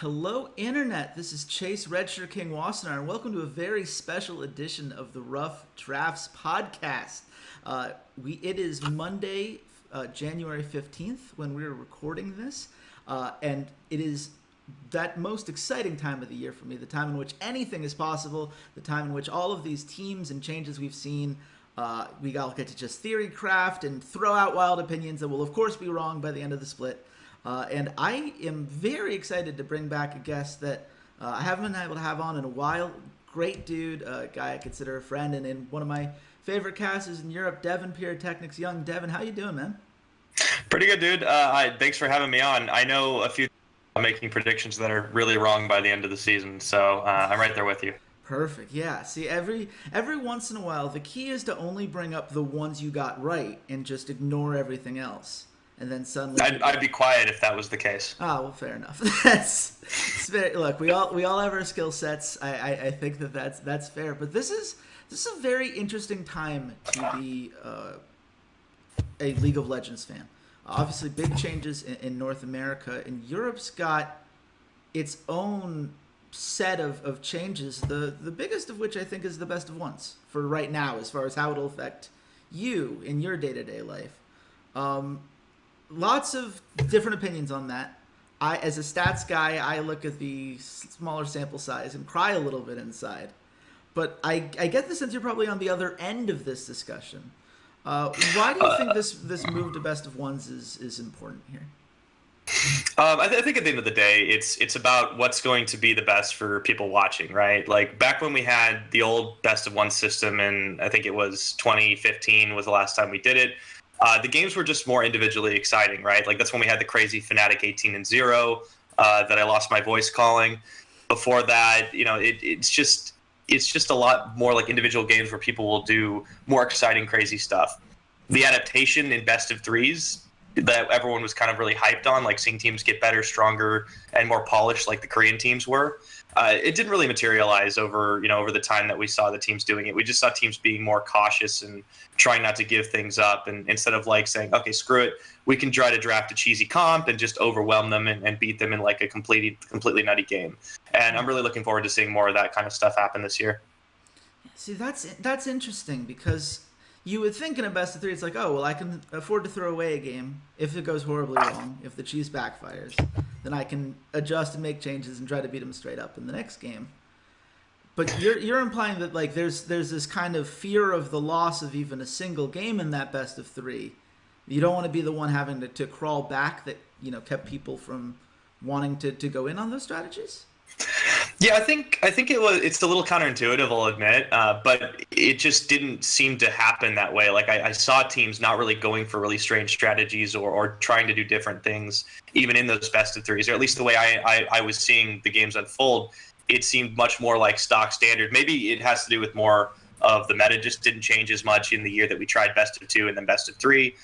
Hello, Internet. This is Chase RedShirtKing Wassenar, and welcome to a very special edition of the Rough Drafts podcast. It is Monday, January 15th, when we're recording this, and it is that most exciting time of the year for me, the time in which anything is possible, the time in which all of these teams and changes we've seen, we all get to just theory craft and throw out wild opinions that will, of course, be wrong by the end of the split. And I am very excited to bring back a guest that I haven't been able to have on in a while. Great dude, a guy I consider a friend, and in one of my favorite casters in Europe, Devin, Piratechnics, Younge. Devin, how you doing, man? Pretty good, dude. Thanks for having me on. I know a few making predictions that are really wrong by the end of the season, so I'm right there with you. Perfect. Yeah. See, every once in a while, the key is to only bring up the ones you got right and just ignore everything else. And then suddenly, I'd be quiet if that was the case. Oh, well, fair enough. It's very, look, we all have our skill sets. I think that's fair. But this is a very interesting time to be a League of Legends fan. Obviously, big changes in North America, and Europe's got its own set of changes. The biggest of which I think is the best of ones for right now, as far as how it'll affect you in your day-to-day life. Lots of different opinions on that. As a stats guy, I look at the smaller sample size and cry a little bit inside. But I get the sense you're probably on the other end of this discussion. Why do you think this move to best of ones is important here? I think at the end of the day, it's about what's going to be the best for people watching, right? Like back when we had the old best of one system, and I think it was 2015 was the last time we did it. The games were just more individually exciting, right? Like that's when we had the crazy Fnatic 18-0 that I lost my voice calling. Before that, it's just a lot more like individual games where people will do more exciting, crazy stuff. The adaptation in best of threes that everyone was kind of really hyped on, like seeing teams get better, stronger, and more polished, like the Korean teams were. It didn't really materialize over the time that we saw the teams doing it. We just saw teams being more cautious and trying not to give things up. And instead of like saying, okay, screw it, we can try to draft a cheesy comp and just overwhelm them and beat them in like a completely nutty game. And I'm really looking forward to seeing more of that kind of stuff happen this year. See, that's interesting because you would think in a best of three, it's like, oh, well, I can afford to throw away a game if it goes horribly wrong, if the cheese backfires. Then I can adjust and make changes and try to beat them straight up in the next game. But you're implying that like there's this kind of fear of the loss of even a single game in that best of three. You don't want to be the one having to crawl back that kept people from wanting to go in on those strategies. Yeah, I think it's a little counterintuitive, I'll admit, but it just didn't seem to happen that way. Like I saw teams not really going for really strange strategies or trying to do different things, even in those best of threes, or at least the way I was seeing the games unfold. It seemed much more like stock standard. Maybe it has to do with more of the meta just didn't change as much in the year that we tried best of two and then best of three.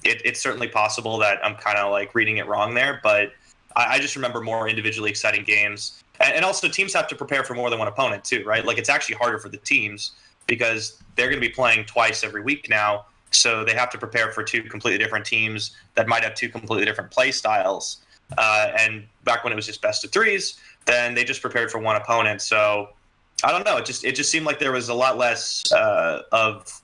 It's certainly possible that I'm kind of like reading it wrong there, but I just remember more individually exciting games. And also teams have to prepare for more than one opponent too, right? Like it's actually harder for the teams because they're going to be playing twice every week now. So they have to prepare for two completely different teams that might have two completely different play styles. And back when it was just best of threes, then they just prepared for one opponent. So I don't know. It just seemed like there was a lot less of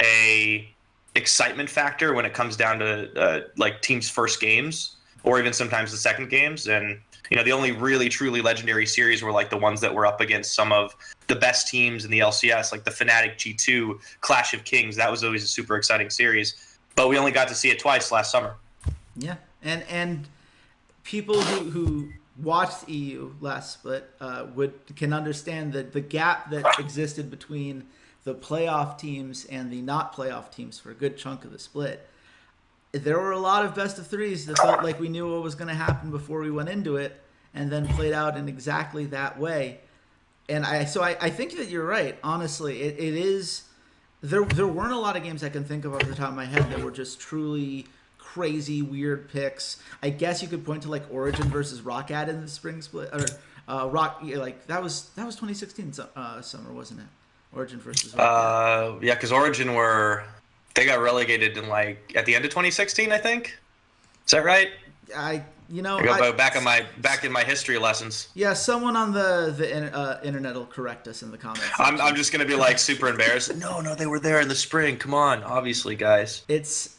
a excitement factor when it comes down to like teams' first games or even sometimes the second games. And the only really truly legendary series were like the ones that were up against some of the best teams in the LCS, like the Fnatic G2 Clash of Kings. That was always a super exciting series, but we only got to see it twice last summer. Yeah, and people who watched EU last split can understand that the gap that existed between the playoff teams and the not playoff teams for a good chunk of the split. There were a lot of best of threes that felt like we knew what was going to happen before we went into it, and then played out in exactly that way. And I think that you're right. Honestly, it is. There weren't a lot of games I can think of off the top of my head that were just truly crazy, weird picks. I guess you could point to like Origin versus ROCCAT in the spring split, or that was 2016 summer, wasn't it? Origin versus ROCCAT. Yeah, because Origin they got relegated in like at the end of 2016, I think. Is that right? I go back in my history lessons. Yeah, someone on the internet will correct us in the comments. I'm just gonna be like super embarrassed. No, they were there in the spring. Come on, obviously, guys.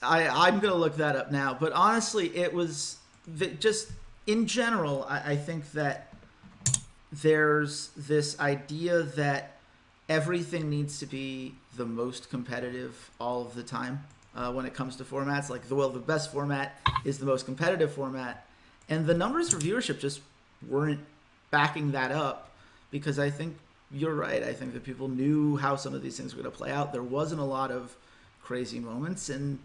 I'm gonna look that up now. But honestly, it was just in general. I think that there's this idea that everything needs to be the most competitive all of the time when it comes to formats. Like the best format is the most competitive format, and the numbers for viewership just weren't backing that up, because I think you're right. I think that people knew how some of these things were going to play out. There wasn't a lot of crazy moments, and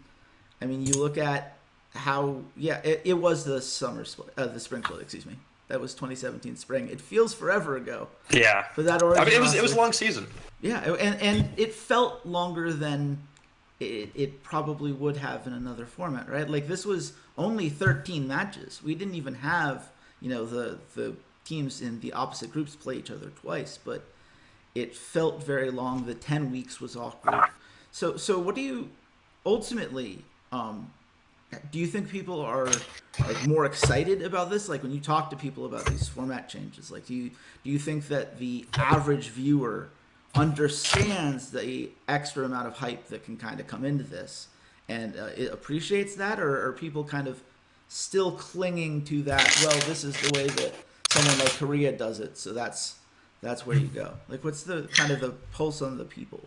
I mean, you look at how it was the spring split, excuse me. That was 2017 spring. It feels forever ago. Yeah. But that origin it was a long season. Yeah, and it felt longer than it probably would have in another format, right? Like, this was only 13 matches. We didn't even have, the teams in the opposite groups play each other twice, but it felt very long. The 10 weeks was awkward. So what do you ultimately do you think people are like more excited about this? Like, when you talk to people about these format changes, like do you think that the average viewer understands the extra amount of hype that can kind of come into this and it appreciates that, or are people kind of still clinging to that? Well, this is the way that someone like Korea does it, so that's where you go. Like, what's the kind of the pulse on the people?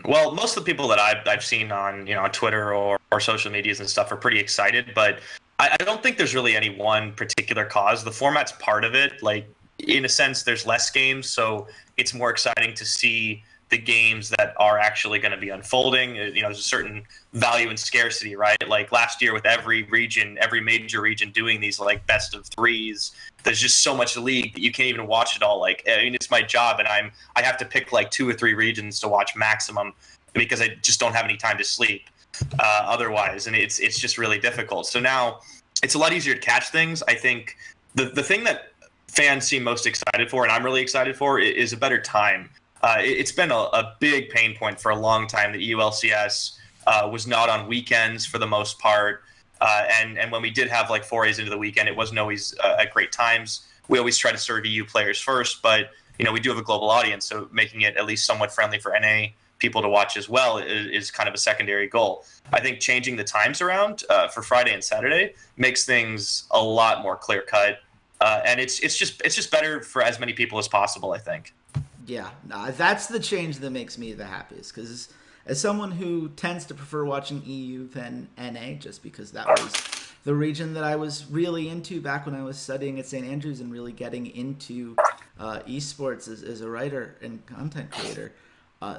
Well, most of the people that I've seen on on Twitter or social medias and stuff are pretty excited, but I don't think there's really any one particular cause. The format's part of it. Like, in a sense, there's less games, so it's more exciting to see the games that are actually going to be unfolding. There's a certain value and scarcity, right? Like last year with every major region doing these like best of threes, there's just so much league that you can't even watch it all. Like, I mean, it's my job, and I have to pick like 2 or 3 regions to watch maximum, because I just don't have any time to sleep otherwise, and it's just really difficult. So now it's a lot easier to catch things. I think the thing that fans seem most excited for, and I'm really excited for, is a better time. It's been a big pain point for a long time. The EU LCS was not on weekends for the most part. And when we did have like forays into the weekend, it wasn't always at great times. We always try to serve EU players first, but we do have a global audience, so making it at least somewhat friendly for NA people to watch as well is kind of a secondary goal. I think changing the times around for Friday and Saturday makes things a lot more clear cut, and it's just better for as many people as possible, I think. Yeah, that's the change that makes me the happiest, because as someone who tends to prefer watching EU than NA, just because that was the region that I was really into back when I was studying at St. Andrews and really getting into esports as a writer and content creator,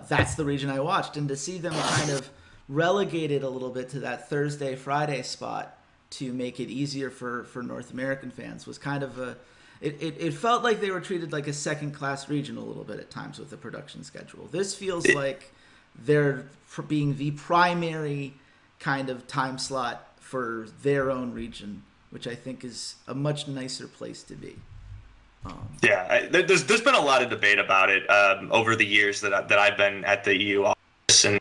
that's the region I watched. And to see them kind of relegated a little bit to that Thursday, Friday spot to make it easier for North American fans was kind of it felt like they were treated like a second-class region a little bit at times with the production schedule. This feels like they're being the primary kind of time slot for their own region, which I think is a much nicer place to be. There's been a lot of debate about it over the years that I've been at the EU office, and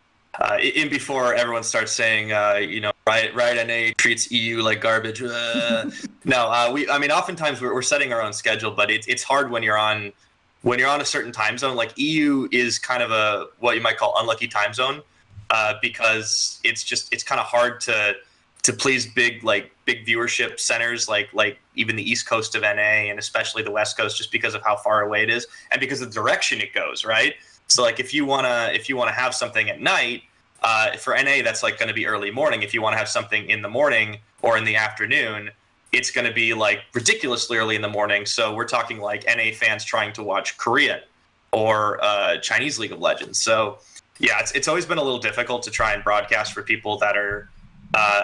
in before everyone starts saying, Riot NA treats EU like garbage. No, oftentimes we're setting our own schedule, but it's hard when you're on a certain time zone. Like, EU is kind of a what you might call unlucky time zone, because it's kind of hard to please big viewership centers like even the East Coast of NA and especially the West Coast, just because of how far away it is and because of the direction it goes, right? So like if you wanna have something at night, for NA that's like going to be early morning. If you want to have something in the morning or in the afternoon, it's going to be like ridiculously early in the morning. So we're talking like NA fans trying to watch Korea or Chinese League of Legends. So yeah, it's always been a little difficult to try and broadcast for people that are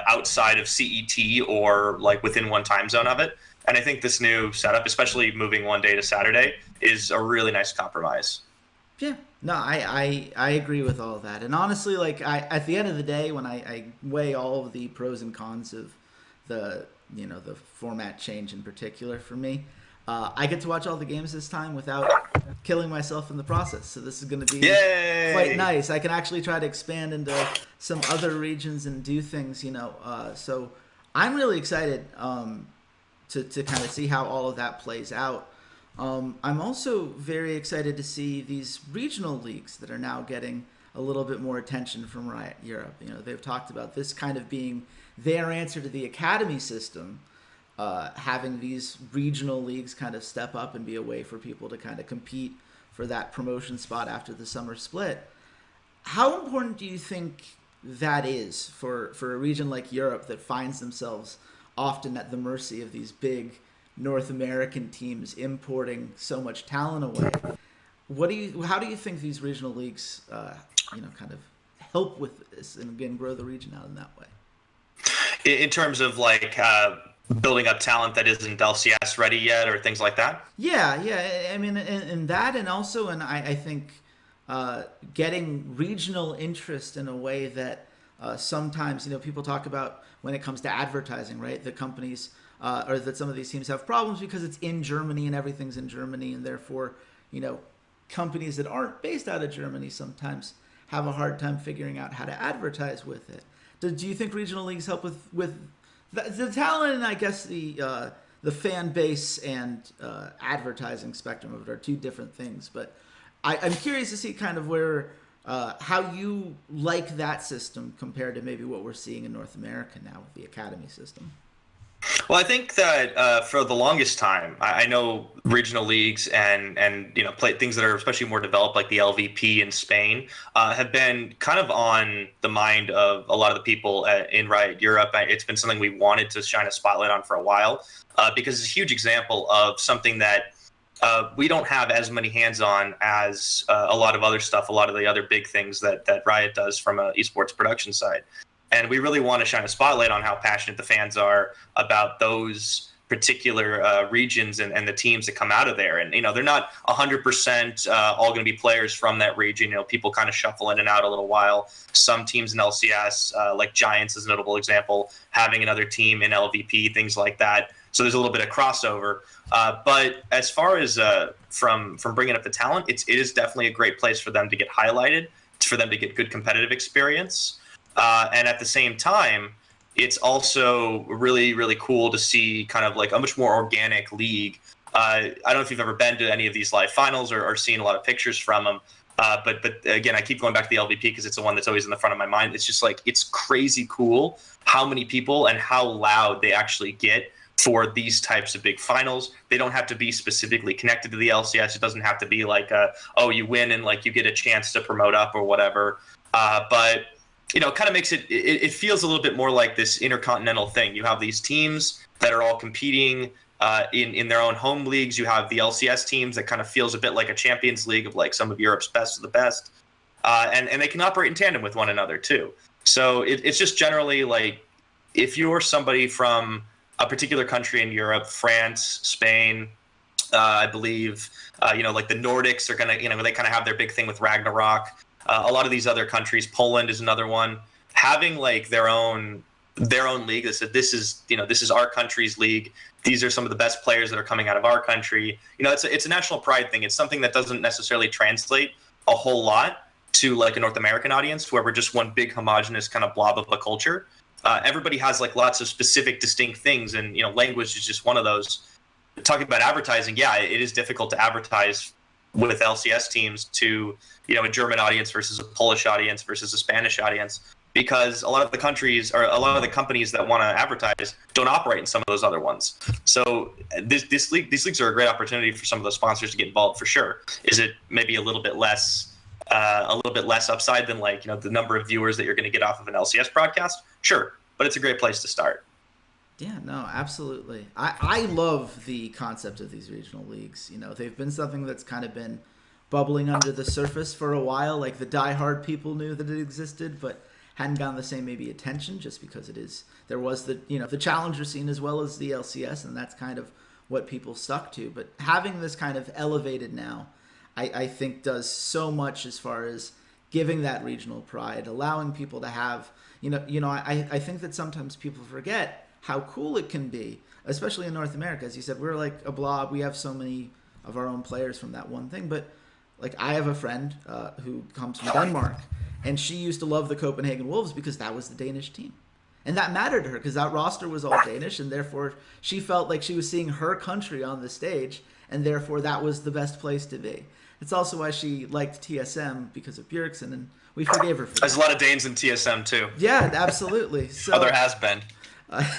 outside of CET or like within one time zone of it. And I think this new setup, especially moving one day to Saturday, is a really nice compromise. Yeah, no, I agree with all of that. And honestly, like at the end of the day, when I weigh all of the pros and cons of the format change in particular for me, I get to watch all the games this time without killing myself in the process. So this is going to be quite nice. I can actually try to expand into some other regions and do things, So I'm really excited to kind of see how all of that plays out. I'm also very excited to see these regional leagues that are now getting a little bit more attention from Riot Europe. You know, they've talked about this kind of being their answer to the academy system, having these regional leagues kind of step up and be a way for people to kind of compete for that promotion spot after the summer split. How important do you think that is for a region like Europe that finds themselves often at the mercy of these big North American teams importing so much talent away? How do you think these regional leagues, kind of help with this and again grow the region out in that way? In terms of like building up talent that isn't LCS ready yet, or things like that. Yeah. I mean, and that, and also, and I think getting regional interest in a way that sometimes, people talk about when it comes to advertising, right? The companies or that some of these teams have problems because it's in Germany and everything's in Germany, and therefore, companies that aren't based out of Germany sometimes have a hard time figuring out how to advertise with it. Do you think regional leagues help with the talent and I guess the fan base and advertising spectrum of it are two different things? But I'm curious to see kind of where how you like that system compared to maybe what we're seeing in North America now with the academy system. Well, I think that for the longest time, I know regional leagues and play things that are especially more developed, like the LVP in Spain, have been kind of on the mind of a lot of the people in Riot Europe. It's been something we wanted to shine a spotlight on for a while because it's a huge example of something that we don't have as many hands on as a lot of other stuff, a lot of the other big things that Riot does from an esports production side. And we really want to shine a spotlight on how passionate the fans are about those particular regions and the teams that come out of there. And, they're not 100% all going to be players from that region. People kind of shuffle in and out a little while. Some teams in LCS, like Giants is a notable example, having another team in LVP, things like that. So there's a little bit of crossover. But as far as from bringing up the talent, it is definitely a great place for them to get highlighted, for them to get good competitive experience. And at the same time, it's also really, really cool to see kind of like a much more organic league. I don't know if you've ever been to any of these live finals or seen a lot of pictures from them. But again, I keep going back to the LVP because it's the one that's always in the front of my mind. It's just like, it's crazy cool how many people and how loud they actually get for these types of big finals. They don't have to be specifically connected to the LCS. It doesn't have to be like, you win and like you get a chance to promote up or whatever. But it kind of makes it feels a little bit more like this intercontinental thing. You have these teams that are all competing in their own home leagues. You have the LCS teams that kind of feels a bit like a Champions League of like some of Europe's best of the best. And they can operate in tandem with one another too. So it's just generally like, if you're somebody from a particular country in Europe, France, Spain, I believe, like the Nordics are going to, they kind of have their big thing with Ragnarok. A lot of these other countries, Poland is another one, having like their own league that said, this is our country's league. These are some of the best players that are coming out of our country. It's a national pride thing. It's something that doesn't necessarily translate a whole lot to like a North American audience where we're just one big homogenous kind of blob of a culture. Everybody has like lots of specific distinct things, and language is just one of those. Talking about advertising, yeah, it is difficult to advertise with LCS teams to a German audience versus a Polish audience versus a Spanish audience, because a lot of the countries or a lot of the companies that want to advertise don't operate in some of those other ones. So these leagues are a great opportunity for some of those sponsors to get involved for sure. Is it maybe a little bit less upside than like the number of viewers that you're going to get off of an LCS broadcast? Sure, but it's a great place to start. Yeah, no, absolutely. I love the concept of these regional leagues. They've been something that's kind of been bubbling under the surface for a while. Like the diehard people knew that it existed, but hadn't gotten the same maybe attention just because there was the challenger scene as well as the LCS, and that's kind of what people stuck to. But having this kind of elevated now, I think does so much as far as giving that regional pride, allowing people to have, I think that sometimes people forget how cool it can be, especially in North America. As you said, we're like a blob. We have so many of our own players from that one thing. But like I have a friend who comes from Denmark, and she used to love the Copenhagen Wolves because that was the Danish team. And that mattered to her because that roster was all Danish, and therefore she felt like she was seeing her country on the stage, and therefore that was the best place to be. It's also why she liked TSM because of Bjergsen, and we forgave her for that. There's a lot of Danes in TSM too. Yeah, absolutely. So there has been.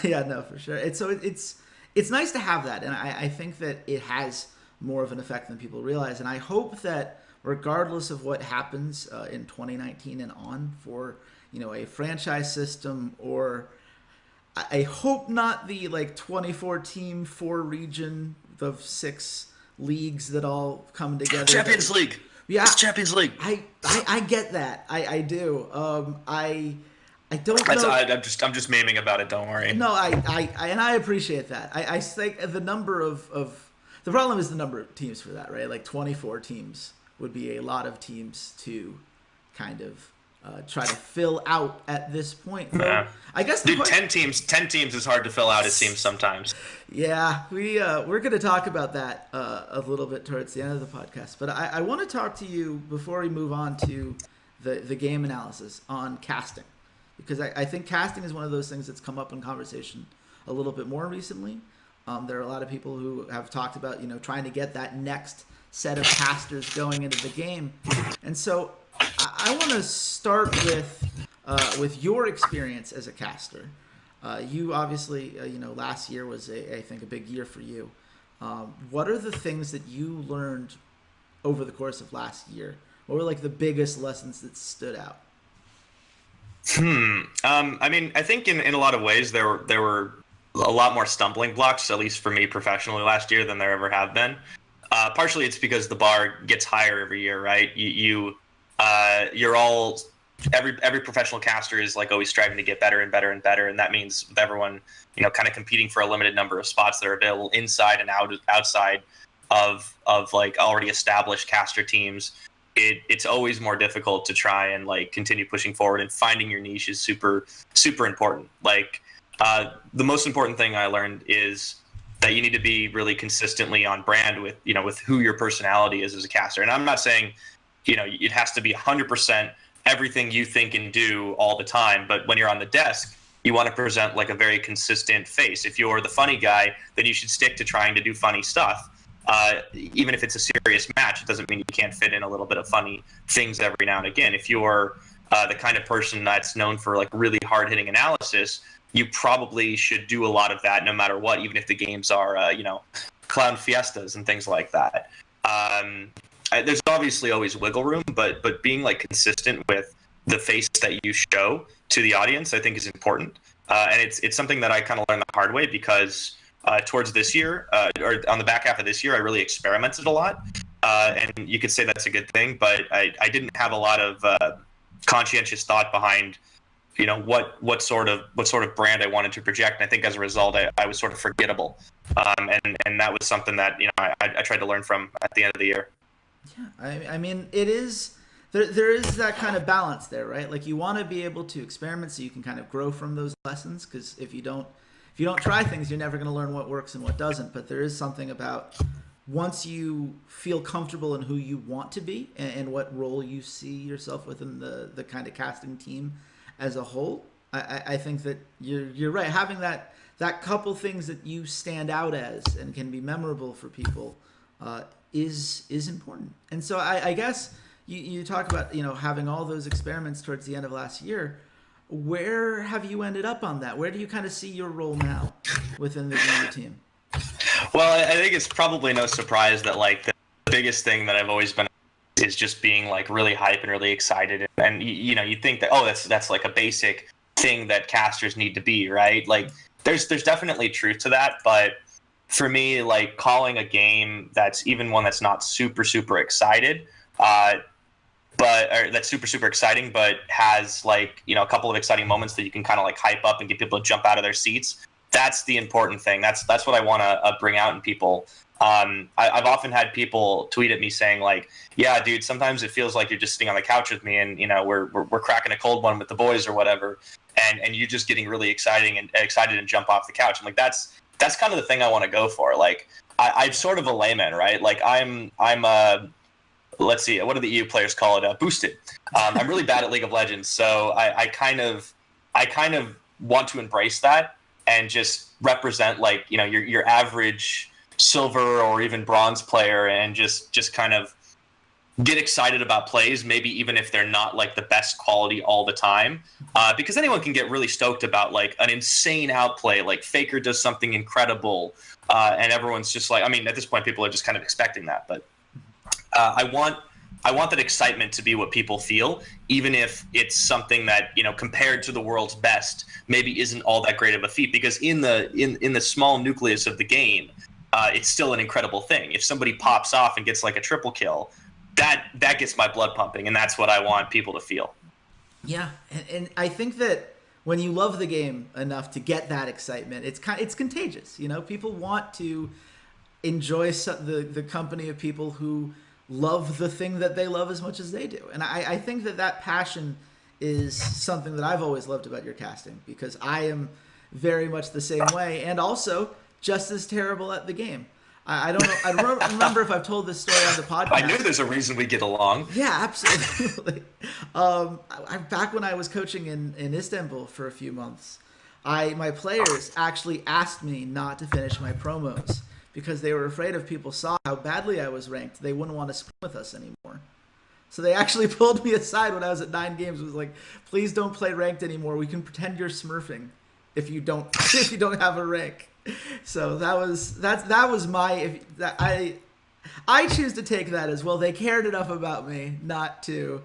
Yeah, no, for sure. It's nice to have that, and I think that it has more of an effect than people realize. And I hope that regardless of what happens in 2019 and on for a franchise system, or I hope not the 24 team 4 region of 6 leagues that all come together. Champions League. Yeah, it's Champions League. I get that. I do. I don't know. I'm just memeing about it. Don't worry. No, I appreciate that. I think the number of the problem is the number of teams for that, right? Like 24 teams would be a lot of teams to kind of try to fill out at this point. Yeah. I guess 10 teams is hard to fill out, it seems sometimes. Yeah, we're going to talk about that a little bit towards the end of the podcast. But I want to talk to you before we move on to the game analysis on casting, because I think casting is one of those things that's come up in conversation a little bit more recently. There are a lot of people who have talked about trying to get that next set of casters going into the game, and so I want to start with your experience as a caster. You obviously, last year was I think a big year for you. What are the things that you learned over the course of last year? What were the biggest lessons that stood out? I mean, I think in a lot of ways there were a lot more stumbling blocks, at least for me professionally last year, than there ever have been. Partially it's because the bar gets higher every year, right? You're all every professional caster is always striving to get better and better and better, and that means with everyone kind of competing for a limited number of spots that are available inside and outside of already established caster teams. It's always more difficult to try and continue pushing forward, and finding your niche is super important. The most important thing I learned is that you need to be really consistently on brand with with who your personality is as a caster. And I'm not saying it has to be 100% everything you think and do all the time, but when you're on the desk, you want to present a very consistent face. If you're the funny guy, then you should stick to trying to do funny stuff. Even if it's a serious match, it doesn't mean you can't fit in a little bit of funny things every now and again. If you're the kind of person that's known for really hard-hitting analysis, you probably should do a lot of that no matter what, even if the games are clown fiestas and things like that. There's obviously always wiggle room, but being consistent with the face that you show to the audience, I think, is important. And it's something that I kind of learned the hard way, because towards this year, or on the back half of this year, I really experimented a lot. And you could say that's a good thing, but I didn't have a lot of conscientious thought behind what sort of brand I wanted to project. And I think as a result, I was sort of forgettable. And that was something that I tried to learn from at the end of the year. Yeah, I mean, it is there is that kind of balance there, right? You want to be able to experiment so you can kind of grow from those lessons, because if you don't try things, you're never going to learn what works and what doesn't. But there is something about once you feel comfortable in who you want to be and what role you see yourself within the kind of casting team as a whole, I think that you're right. Having that couple things that you stand out as and can be memorable for people is important. And so I guess you talk about having all those experiments towards the end of last year. Where have you ended up on that? Where do you kind of see your role now within the EU team? Well, I think it's probably no surprise that the biggest thing that I've always been is just being really hype and really excited, and you think that that's a basic thing that casters need to be, right? There's definitely truth to that, but for me, calling a game that's even one that's not super excited, or that's super exciting, but has a couple of exciting moments that you can kind of hype up and get people to jump out of their seats. That's the important thing. That's what I want to bring out in people. I've often had people tweet at me saying yeah, dude, sometimes it feels like you're just sitting on the couch with me, and we're cracking a cold one with the boys or whatever, and you're just getting really excited and jump off the couch. I'm that's kind of the thing I want to go for. I'm sort of a layman, right? I'm let's see, what do the EU players call it? Boosted. I'm really bad at League of Legends, so I kind of want to embrace that and just represent like, you know, your average silver or even bronze player, and just kind of get excited about plays, maybe even if they're not like the best quality all the time, because anyone can get really stoked about like an insane outplay, like Faker does something incredible, and everyone's just like, I mean, at this point people are just kind of expecting that, but I want that excitement to be what people feel, even if it's something that, you know, compared to the world's best, maybe isn't all that great of a feat, because in the small nucleus of the game, it's still an incredible thing. If somebody pops off and gets like a triple kill, that gets my blood pumping, and that's what I want people to feel. Yeah, and I think that when you love the game enough to get that excitement, it's contagious. You know, people want to enjoy the company of people who love the thing that they love as much as they do, and I think that passion is something that I've always loved about your casting, because I am very much the same way, and also just as terrible at the game. I don't know. I don't remember if I've told this story on the podcast. I knew there's a reason we get along. Yeah, absolutely. Back when I was coaching in Istanbul for a few months, my players actually asked me not to finish my promos because they were afraid if people saw how badly I was ranked, they wouldn't want to scrim with us anymore. So they actually pulled me aside when I was at 9 games. It was like, please don't play ranked anymore. We can pretend you're smurfing if you don't have a rank. So that was my I choose to take that as well. They cared enough about me not to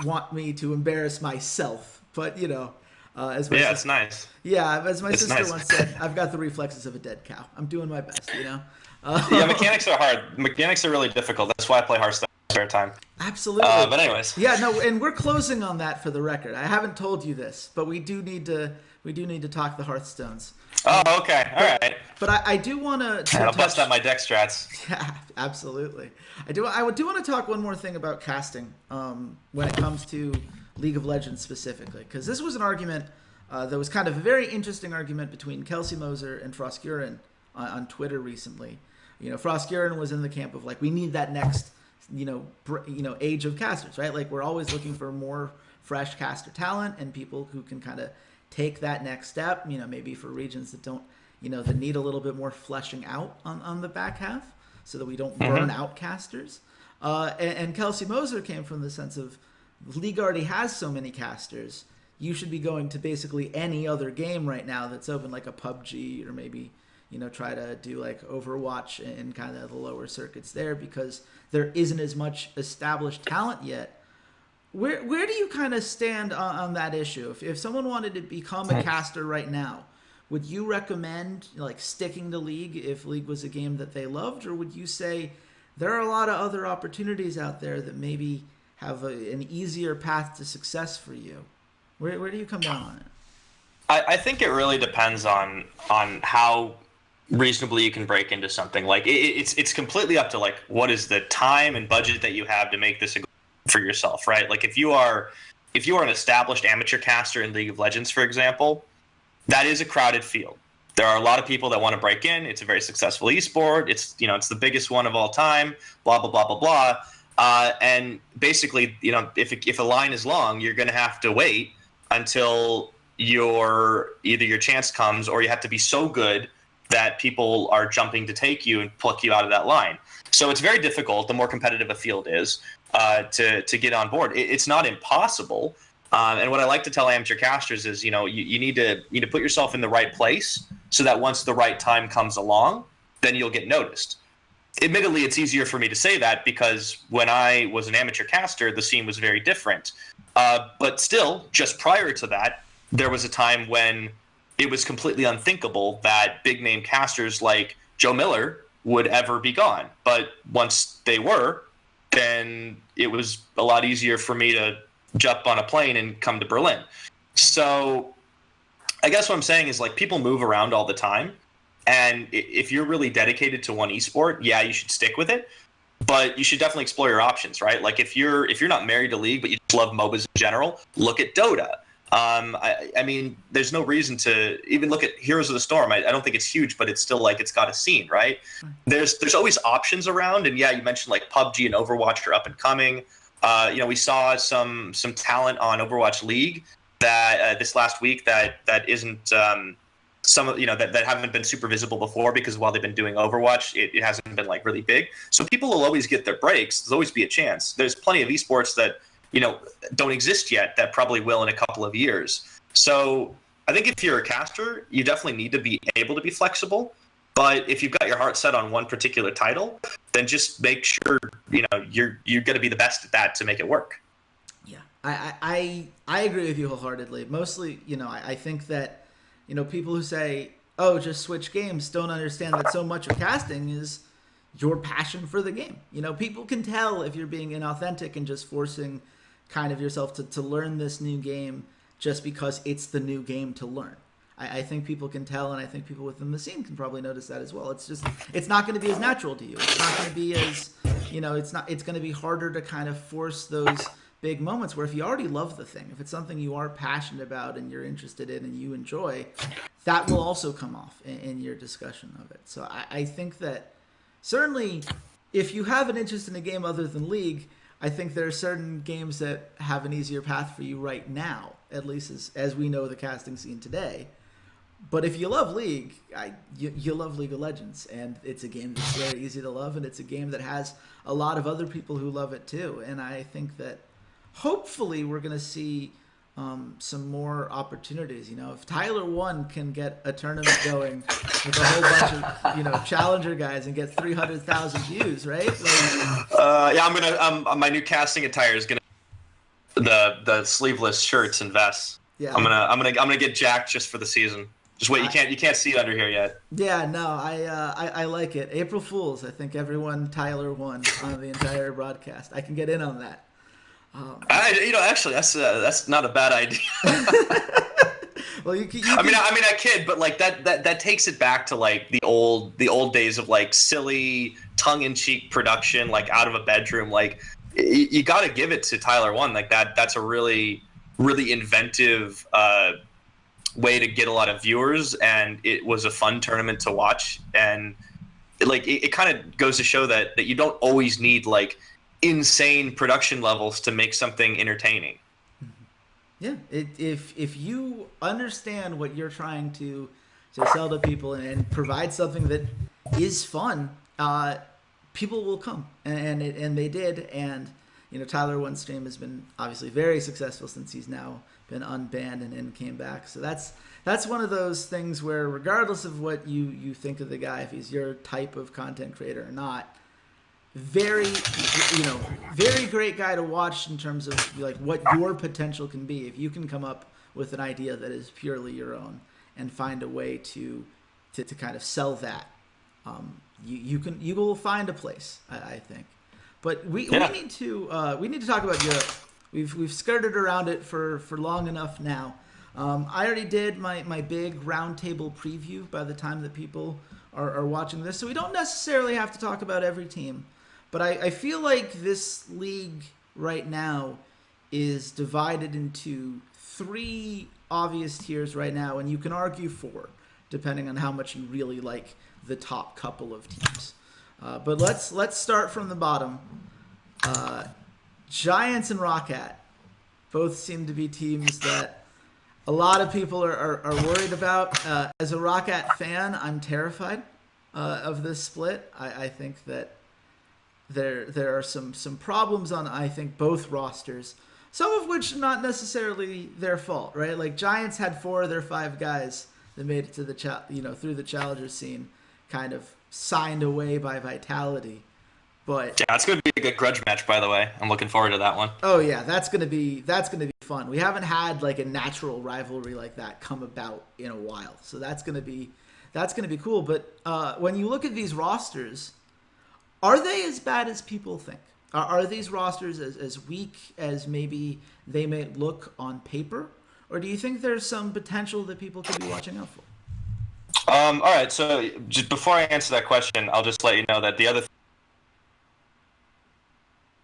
want me to embarrass myself. But you know, as my it's nice. Yeah, as my it's sister nice. Once said, I've got the reflexes of a dead cow. I'm doing my best, you know. Yeah, mechanics are hard. Mechanics are really difficult. That's why I play Hearthstone in spare time. Absolutely. But anyways. Yeah, no, and we're closing on that for the record. I haven't told you this, but we do need to talk the Hearthstones. Oh, okay. All right. But I do want to. I'll bust out my deck strats. Yeah, absolutely. I do want to talk one more thing about casting when it comes to League of Legends specifically, because this was an argument that was kind of a very interesting argument between Kelsey Moser and Froskuren on Twitter recently. You know, Froskuren was in the camp of like, we need that next, age of casters, right? Like, we're always looking for more fresh caster talent and people who can kind of take that next step, you know, maybe for regions that don't, that need a little bit more fleshing out on the back half so that we don't burn out casters. And Kelsey Moser came from the sense of, the league already has so many casters, you should be going to basically any other game right now that's open, like a PUBG, or maybe, try to do like Overwatch and kind of the lower circuits there, because there isn't as much established talent yet. Where do you kind of stand on that issue? If someone wanted to become a caster right now, would you recommend like sticking to League if League was a game that they loved, or would you say there are a lot of other opportunities out there that maybe have an easier path to success for you? Where do you come down on it? I think it really depends on how reasonably you can break into something. Like it's completely up to like what is the time and budget that you have to make this a for yourself, right? Like if you are an established amateur caster in League of Legends, for example, that is a crowded field. There are a lot of people that want to break in. It's a very successful esport. It's it's the biggest one of all time. Blah blah blah blah blah. And basically, if a line is long, you're going to have to wait until either your chance comes, or you have to be so good that people are jumping to take you and pluck you out of that line. So it's very difficult. The more competitive a field is, to get on board. It's not impossible. And what I like to tell amateur casters is, you need to put yourself in the right place so that once the right time comes along, then you'll get noticed. Admittedly, it's easier for me to say that because when I was an amateur caster, the scene was very different. But still, just prior to that, there was a time when it was completely unthinkable that big name casters like Joe Miller would ever be gone. But once they were, then it was a lot easier for me to jump on a plane and come to Berlin. So I guess what I'm saying is, like, people move around all the time. And if you're really dedicated to one esport, yeah, you should stick with it. But you should definitely explore your options, right? Like if you're not married to League, but you just love MOBAs in general, look at Dota. I mean, there's no reason to even look at Heroes of the Storm. I don't think it's huge, but it's still like it's got a scene, right? There's always options around, and yeah, you mentioned like PUBG and Overwatch are up and coming. We saw some talent on Overwatch League that this last week that isn't some of that haven't been super visible before, because while they've been doing Overwatch, it hasn't been like really big. So people will always get their breaks. There's always be a chance. There's plenty of esports that don't exist yet that probably will in a couple of years. So I think if you're a caster, you definitely need to be able to be flexible. But if you've got your heart set on one particular title, then just make sure you're going to be the best at that to make it work. Yeah, I agree with you wholeheartedly. Mostly, I think that people who say, "Oh, just switch games," don't understand that so much of casting is your passion for the game. People can tell if you're being inauthentic and just forcing kind of yourself to learn this new game just because it's the new game to learn. I think people can tell, and I think people within the scene can probably notice that as well. It's not going to be as natural to you. It's not going to be as, it's going to be harder to kind of force those big moments where if you already love the thing, if it's something you are passionate about and you're interested in and you enjoy, that will also come off in your discussion of it. So I think that certainly if you have an interest in a game other than League, I think there are certain games that have an easier path for you right now, at least as we know the casting scene today. But if you love League, you love League of Legends, and it's a game that's very easy to love, and it's a game that has a lot of other people who love it too. And I think that hopefully we're going to see some more opportunities. If Tyler 1 can get a tournament going with a whole bunch of challenger guys and get 300,000 views, right? My new casting attire is gonna the sleeveless shirts and vests. Yeah, I'm gonna get jacked just for the season. Just wait, you can't see it under here yet. Yeah, no, I like it. April Fools, I think everyone Tyler 1 on the entire broadcast. I can get in on that. Actually, that's not a bad idea. Well, I kid, but like that takes it back to like the old days of like silly tongue-in-cheek production, like out of a bedroom. Like you got to give it to Tyler 1. Like that's a really, really inventive way to get a lot of viewers, and it was a fun tournament to watch. And it kind of goes to show that you don't always need like insane production levels to make something entertaining. Yeah, if you understand what you're trying to sell to people and provide something that is fun, people will come, and they did. And Tyler 1's stream has been obviously very successful since he's now been unbanned and came back. So that's one of those things where regardless of what you think of the guy, if he's your type of content creator or not, very great guy to watch in terms of like what your potential can be if you can come up with an idea that is purely your own and find a way to kind of sell that. You will find a place, I think. But we need to talk about Europe. We've skirted around it for long enough now. I already did my big roundtable preview by the time that people are watching this, so we don't necessarily have to talk about every team. But I feel like this league right now is divided into 3 obvious tiers right now, and you can argue 4, depending on how much you really like the top couple of teams. But let's start from the bottom. Giants and ROCCAT both seem to be teams that a lot of people are worried about. As a ROCCAT fan, I'm terrified of this split. I think that there are some problems on, I think, both rosters, some of which not necessarily their fault, right? Like Giants had 4 of their 5 guys that made it to the through the challenger scene, kind of signed away by Vitality. But yeah, it's going to be a good grudge match, by the way. I'm looking forward to that one. Oh yeah, that's gonna be fun. We haven't had like a natural rivalry like that come about in a while, so that's gonna be cool. But when you look at these rosters, are they as bad as people think? Are these rosters as weak as maybe they may look on paper? Or do you think there's some potential that people could be watching out for? All right, so just before I answer that question, I'll just let you know that the other thing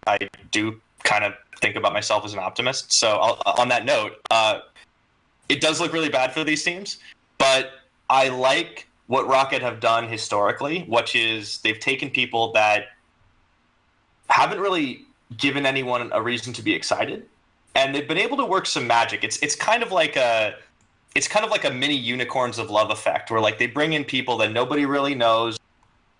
I do kind of think about myself as an optimist. So on that note, it does look really bad for these teams, but I like what ROCCAT have done historically, which is they've taken people that haven't really given anyone a reason to be excited, and they've been able to work some magic. It's kind of like a mini Unicorns of Love effect, where like they bring in people that nobody really knows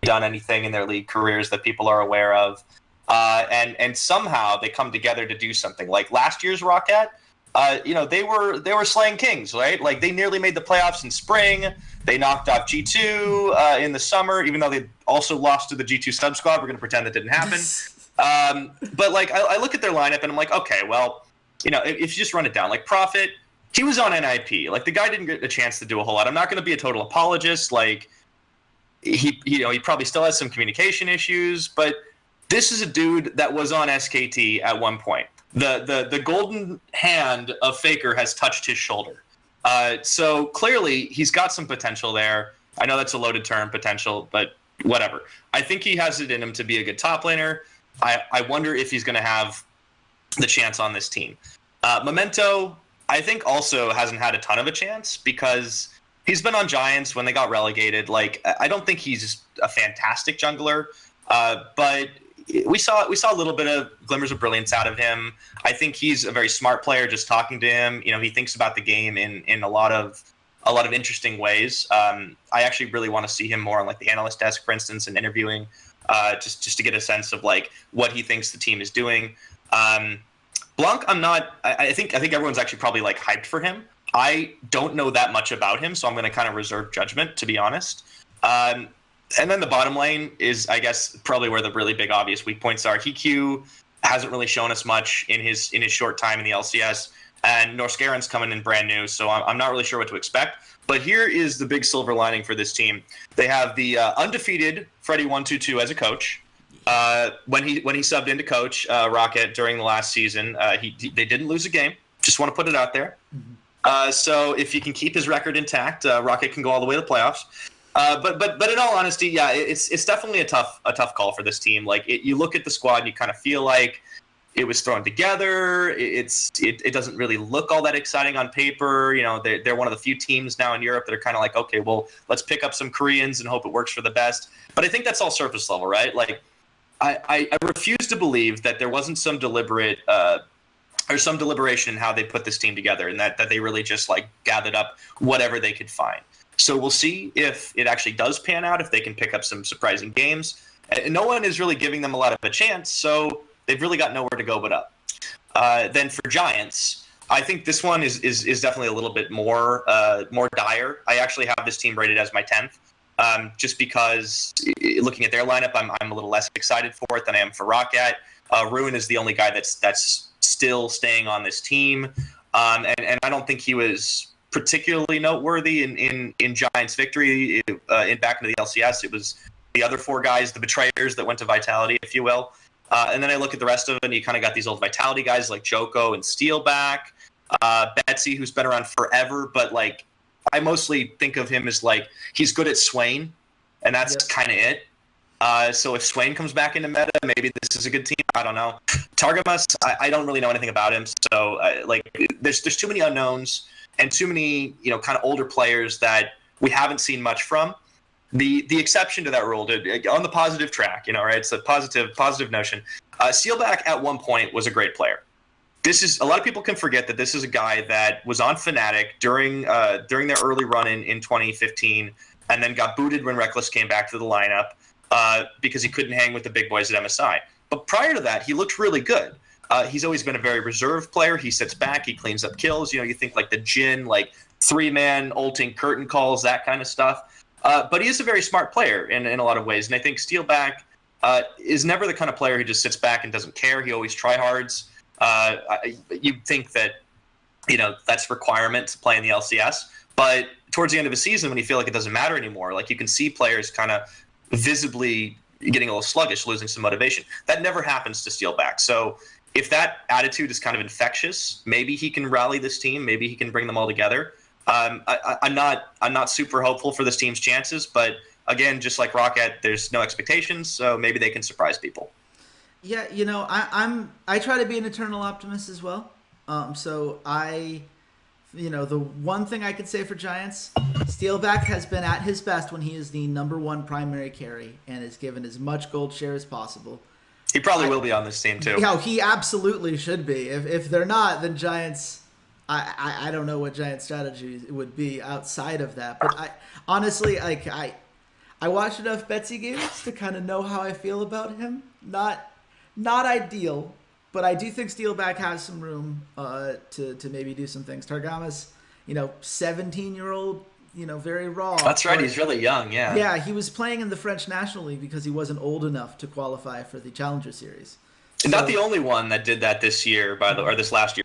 done anything in their league careers that people are aware of, and somehow they come together to do something. Like last year's ROCCAT, they were slaying kings, right? Like they nearly made the playoffs in spring. They knocked off G2 in the summer, even though they also lost to the G2 sub squad. We're going to pretend that didn't happen. But like I look at their lineup and I'm like, okay, well, if you just run it down, like Prophet, he was on NIP. Like the guy didn't get a chance to do a whole lot. I'm not going to be a total apologist. Like he probably still has some communication issues, but this is a dude that was on SKT at one point. The golden hand of Faker has touched his shoulder. So clearly he's got some potential there. I know that's a loaded term, potential, but whatever. I think he has it in him to be a good top laner. I wonder if he's going to have the chance on this team. Memento, I think, also hasn't had a ton of a chance because he's been on Giants when they got relegated. Like, I don't think he's a fantastic jungler, but we saw a little bit of glimmers of brilliance out of him. I think he's a very smart player. Just talking to him, he thinks about the game in a lot of interesting ways. I actually really want to see him more on like the analyst desk, for instance, and interviewing, just to get a sense of like what he thinks the team is doing. Blanc, I think everyone's actually probably like hyped for him. I don't know that much about him, so I'm going to kind of reserve judgment, to be honest. And then the bottom lane is, I guess, probably where the really big obvious weak points are. HQ hasn't really shown us much in his short time in the LCS, and Norscaren's coming in brand new, so I'm not really sure what to expect. But here is the big silver lining for this team. They have the undefeated Freddy122 as a coach. When he subbed into coach ROCCAT during the last season, they didn't lose a game. Just want to put it out there. So if he can keep his record intact, ROCCAT can go all the way to the playoffs. But in all honesty, yeah, it's definitely a tough call for this team. Like you look at the squad, and you kind of feel like it was thrown together. It doesn't really look all that exciting on paper. They're one of the few teams now in Europe that are kind of like, okay, well, let's pick up some Koreans and hope it works for the best. But I think that's all surface level, right? Like I refuse to believe that there wasn't some deliberate or some deliberation in how they put this team together, and that they really just like gathered up whatever they could find. So we'll see if it actually does pan out, if they can pick up some surprising games. No one is really giving them a lot of a chance, so they've really got nowhere to go but up. Then for Giants, I think this one is definitely a little bit more dire. I actually have this team rated as my 10th, just because looking at their lineup, I'm a little less excited for it than I am for ROCCAT. Ruin is the only guy that's still staying on this team, and I don't think he was particularly noteworthy in Giants' victory back into the LCS. It was the other four guys, the betrayers that went to Vitality, if you will. And then I look at the rest of it, and you kind of got these old Vitality guys like Joko and Steelback, Betsy, who's been around forever, but like I mostly think of him as like he's good at Swain, and that's kind of it. So if Swain comes back into meta, maybe this is a good team. I don't know. Targamas, I don't really know anything about him, so there's too many unknowns and too many kind of older players that we haven't seen much from. The exception to that rule, on the positive track, right? It's a positive notion. Steelback at one point was a great player. A lot of people can forget that this is a guy that was on Fnatic during their early run in 2015, and then got booted when Reckless came back to the lineup because he couldn't hang with the big boys at MSI. But prior to that, he looked really good. He's always been a very reserved player. He sits back, he cleans up kills. You think like the Jhin, like 3-man ulting curtain calls, that kind of stuff. But he is a very smart player in a lot of ways. And I think Steelback is never the kind of player who just sits back and doesn't care. He always tryhards. You'd think that, that's a requirement to play in the LCS. But towards the end of the season, when you feel like it doesn't matter anymore, like you can see players kind of visibly getting a little sluggish, losing some motivation. That never happens to Steelback. So if that attitude is kind of infectious, maybe he can rally this team. Maybe he can bring them all together. I'm not super hopeful for this team's chances, but again, just like ROCCAT, there's no expectations, so maybe they can surprise people. Yeah, I try to be an eternal optimist as well. So the one thing I could say for Giants, Steelback has been at his best when he is the number one primary carry and is given as much gold share as possible. He probably will be on this team too. He absolutely should be. If they're not, then Giants. I don't know what Giants' strategy would be outside of that. But honestly, I watched enough Betsy games to kind of know how I feel about him. Not ideal, but I do think Steelback has some room to maybe do some things. Targamas, 17-year-old, very raw. That's right. He's really young. Yeah. Yeah, he was playing in the French National League because he wasn't old enough to qualify for the Challenger Series. Not the only one that did that this year, or this last year.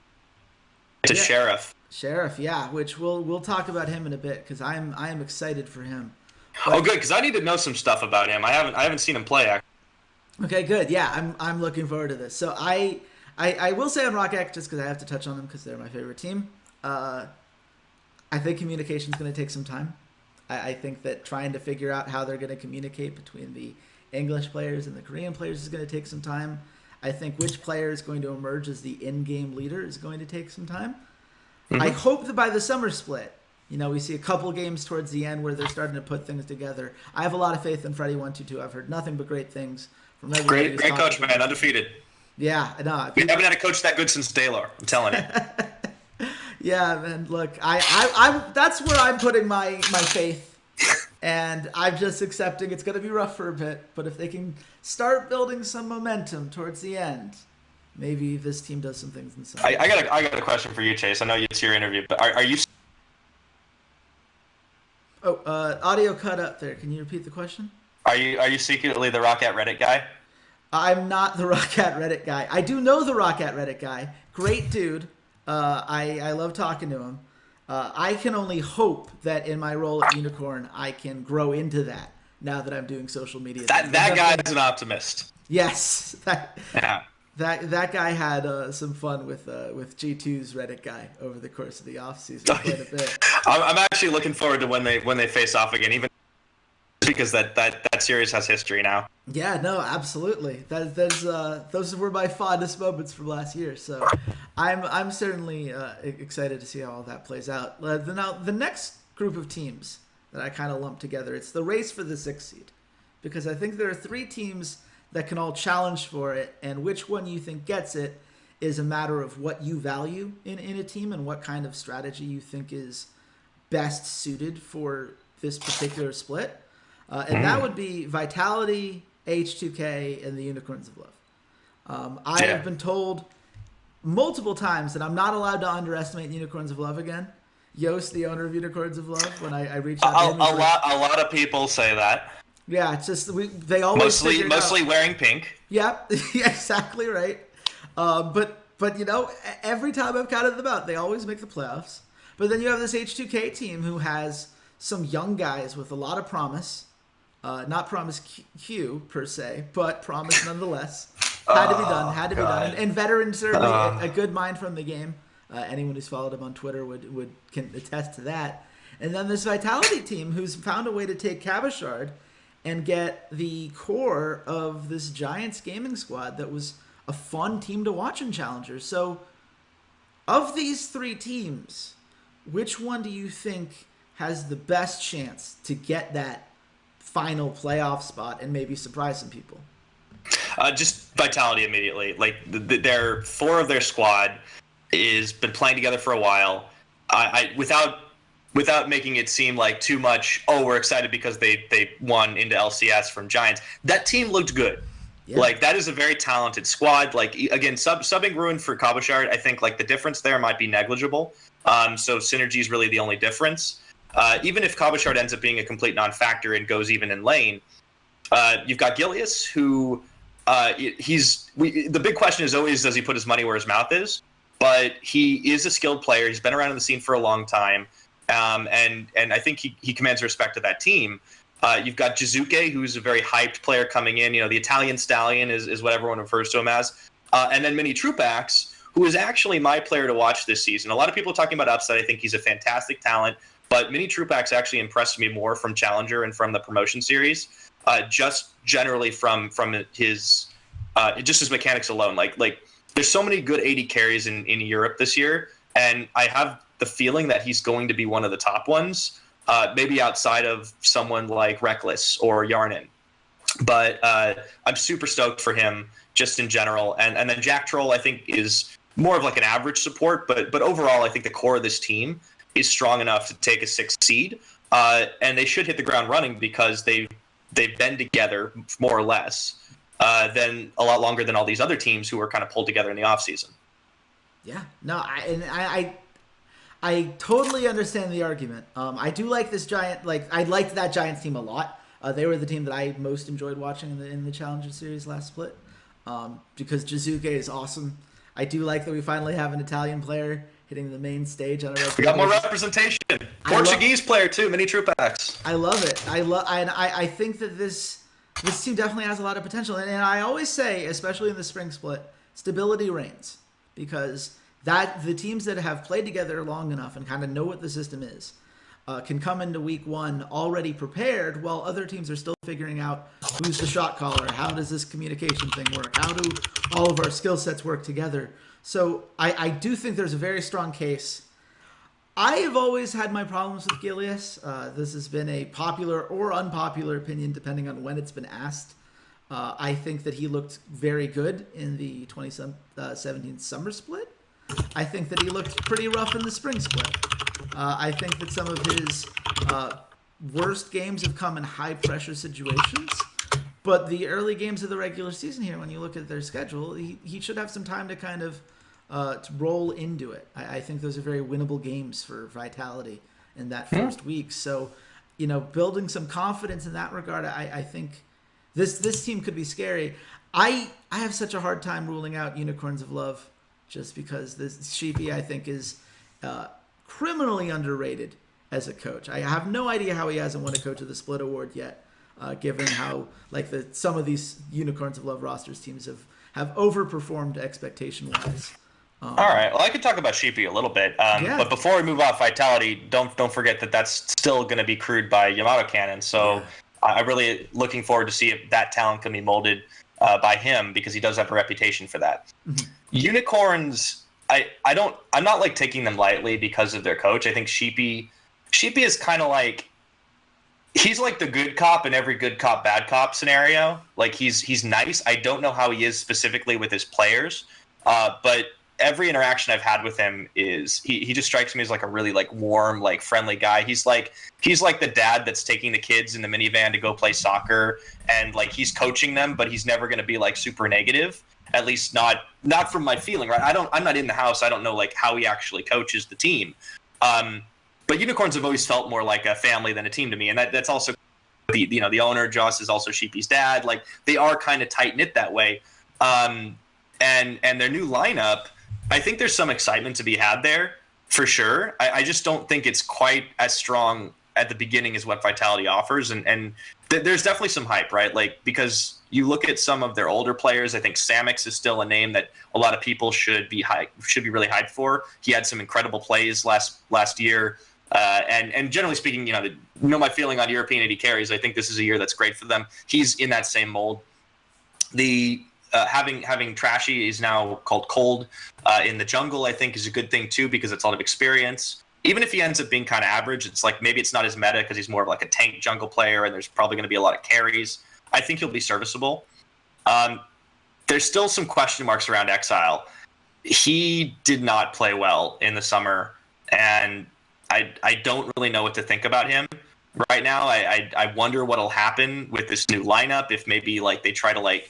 It's Sheriff. Sheriff, yeah, which we'll talk about him in a bit because I am excited for him. But, good, because I need to know some stuff about him. I haven't seen him play actually. Okay, good. Yeah, I'm looking forward to this. So I will say on ROCCAT, just because I have to touch on them because they're my favorite team. I think communication is going to take some time. I think that trying to figure out how they're going to communicate between the English players and the Korean players is going to take some time. I think which player is going to emerge as the in-game leader is going to take some time. Mm-hmm. I hope that by the summer split, we see a couple games towards the end where they're starting to put things together. I have a lot of faith in Freddie122. I've heard nothing but great things from everybody. Great coach, man. Undefeated. Yeah, no. We haven't had a coach that good since Taylor. I'm telling you. Yeah, man. Look, I'm that's where I'm putting my faith. And I'm just accepting it's going to be rough for a bit, but if they can start building some momentum towards the end, maybe this team does some things in the summer. I got a question for you, Chase. I know it's your interview, but are you? Oh, audio cut up there. Can you repeat the question? Are you secretly the ROCCAT Reddit guy? I'm not the ROCCAT Reddit guy. I do know the ROCCAT Reddit guy. Great dude. I love talking to him. I can only hope that in my role at Unicorn, I can grow into that now that I'm doing social media. That guy is an optimist. Yes. That guy had some fun with G2's Reddit guy over the course of the offseason quite a bit. I'm actually looking forward to when they face off again, even because that series has history now. Yeah, no, absolutely. Those were my fondest moments from last year. So I'm certainly excited to see how all that plays out. Now, the next group of teams that I kind of lumped together, it's the race for the 6th seed. Because I think there are 3 teams that can all challenge for it, and which one you think gets it is a matter of what you value in a team and what kind of strategy you think is best suited for this particular split. And that would be Vitality, H2K, and the Unicorns of Love. I have been told multiple times that I'm not allowed to underestimate Unicorns of Love again. Yost, the owner of Unicorns of Love, when I reached out to him. A lot of people say that. Yeah, it's just they always mostly wearing pink. Yeah, exactly right. But every time I've counted them out, they always make the playoffs. But then you have this H2K team who has some young guys with a lot of promise. Not promise Q per se, but promise nonetheless. Had to be done. And veteran, certainly a good mind from the game. Anyone who's followed him on Twitter can attest to that. And then this Vitality team who's found a way to take Cabashard and get the core of this Giants gaming squad that was a fun team to watch in Challengers. So, of these 3 teams, which one do you think has the best chance to get that final playoff spot and maybe surprise some people? Just Vitality immediately. Like, their 4 of their squad is been playing together for a while. Without making it seem like too much, we're excited because they won into LCS from Giants. That team looked good. Yeah. Like, that is a very talented squad. Like, again, subbing Ruin for Cabashard, I think, like, the difference there might be negligible. So synergy is really the only difference. Even if Cabashard ends up being a complete non-factor and goes even in lane, you've got Gilius, who the big question is always, does he put his money where his mouth is? But he is a skilled player. He's been around in the scene for a long time. And I think he commands respect to that team. You've got Jizuke, who's a very hyped player coming in. The Italian Stallion is what everyone refers to him as. And then Mini Trupax, who is actually my player to watch this season. A lot of people are talking about upside. I think he's a fantastic talent. But Mini Trupax actually impressed me more from Challenger and from the promotion series, just generally from his just his mechanics alone. Like there's so many good AD carries in Europe this year, and I have the feeling that he's going to be one of the top ones, maybe outside of someone like Reckless or Yarnin. But I'm super stoked for him just in general. And then Jack Troll, I think, is more of like an average support. But overall, I think the core of this team is strong enough to take a 6th seed. And they should hit the ground running because they've been together more or less than a lot longer than all these other teams who were kind of pulled together in the offseason. Yeah, no, I totally understand the argument. I do like this Giant. Like, I liked that Giants team a lot. They were the team that I most enjoyed watching in the Challenger Series last split, because Jizuke is awesome. I do like that we finally have an Italian player hitting the main stage on a regular. We got more representation. Portuguese player too. Mini Trupax. I love it. I think that this team definitely has a lot of potential. And I always say, especially in the spring split, stability reigns, because the teams that have played together long enough and kind of know what the system is can come into week 1 already prepared, while other teams are still figuring out who's the shot caller, how does this communication thing work, how do all of our skill sets work together. So I do think there's a very strong case. I have always had my problems with Gilius. This has been a popular or unpopular opinion depending on when it's been asked. I think that he looked very good in the 2017 summer split. I think that he looked pretty rough in the spring split. I think that some of his worst games have come in high-pressure situations. But the early games of the regular season here, when you look at their schedule, he should have some time to kind of to roll into it. I think those are very winnable games for Vitality in that first week. So, building some confidence in that regard, I think this team could be scary. I have such a hard time ruling out Unicorns of Love, just because this Sheepy, I think, is criminally underrated as a coach. I have no idea how he hasn't won a Coach of the Split award yet, given how some of these Unicorns of Love rosters teams have overperformed expectation-wise. All right. Well, I could talk about Sheepy a little bit, but before we move off Vitality, don't forget that that's still going to be crewed by Yamato Cannon. So I'm really looking forward to see if that talent can be molded by him, because he does have a reputation for that. Mm-hmm. Unicorns, I'm not like taking them lightly because of their coach. I think Sheepy is kind of like, he's like the good cop in every good cop, bad cop scenario. Like, he's nice. I don't know how he is specifically with his players, but every interaction I've had with him is he just strikes me as like a really like warm, like friendly guy. He's like the dad that's taking the kids in the minivan to go play soccer, and like he's coaching them, but he's never going to be like super negative. At least not from my feeling, right? I'm not in the house. I don't know like how he actually coaches the team. But Unicorns have always felt more like a family than a team to me, and that's also the owner Joss is also Sheepy's dad. Like, they are kind of tight knit that way. And their new lineup, I think there's some excitement to be had there for sure. I just don't think it's quite as strong at the beginning as what Vitality offers, and there's definitely some hype, right? Like, because you look at some of their older players, I think Samix is still a name that a lot of people should be really hyped for. He had some incredible plays last year, and generally speaking, my feeling on European AD carries. I think this is a year that's great for them. He's in that same mold. The having Trashy is now called Cold in the jungle, I think, is a good thing too, because it's a lot of experience. Even if he ends up being kind of average, it's like maybe it's not his meta because he's more of like a tank jungle player, and there's probably going to be a lot of carries. I think he'll be serviceable. There's still some question marks around Exile. He did not play well in the summer, and I don't really know what to think about him right now. I wonder what'll happen with this new lineup, if maybe like they try to like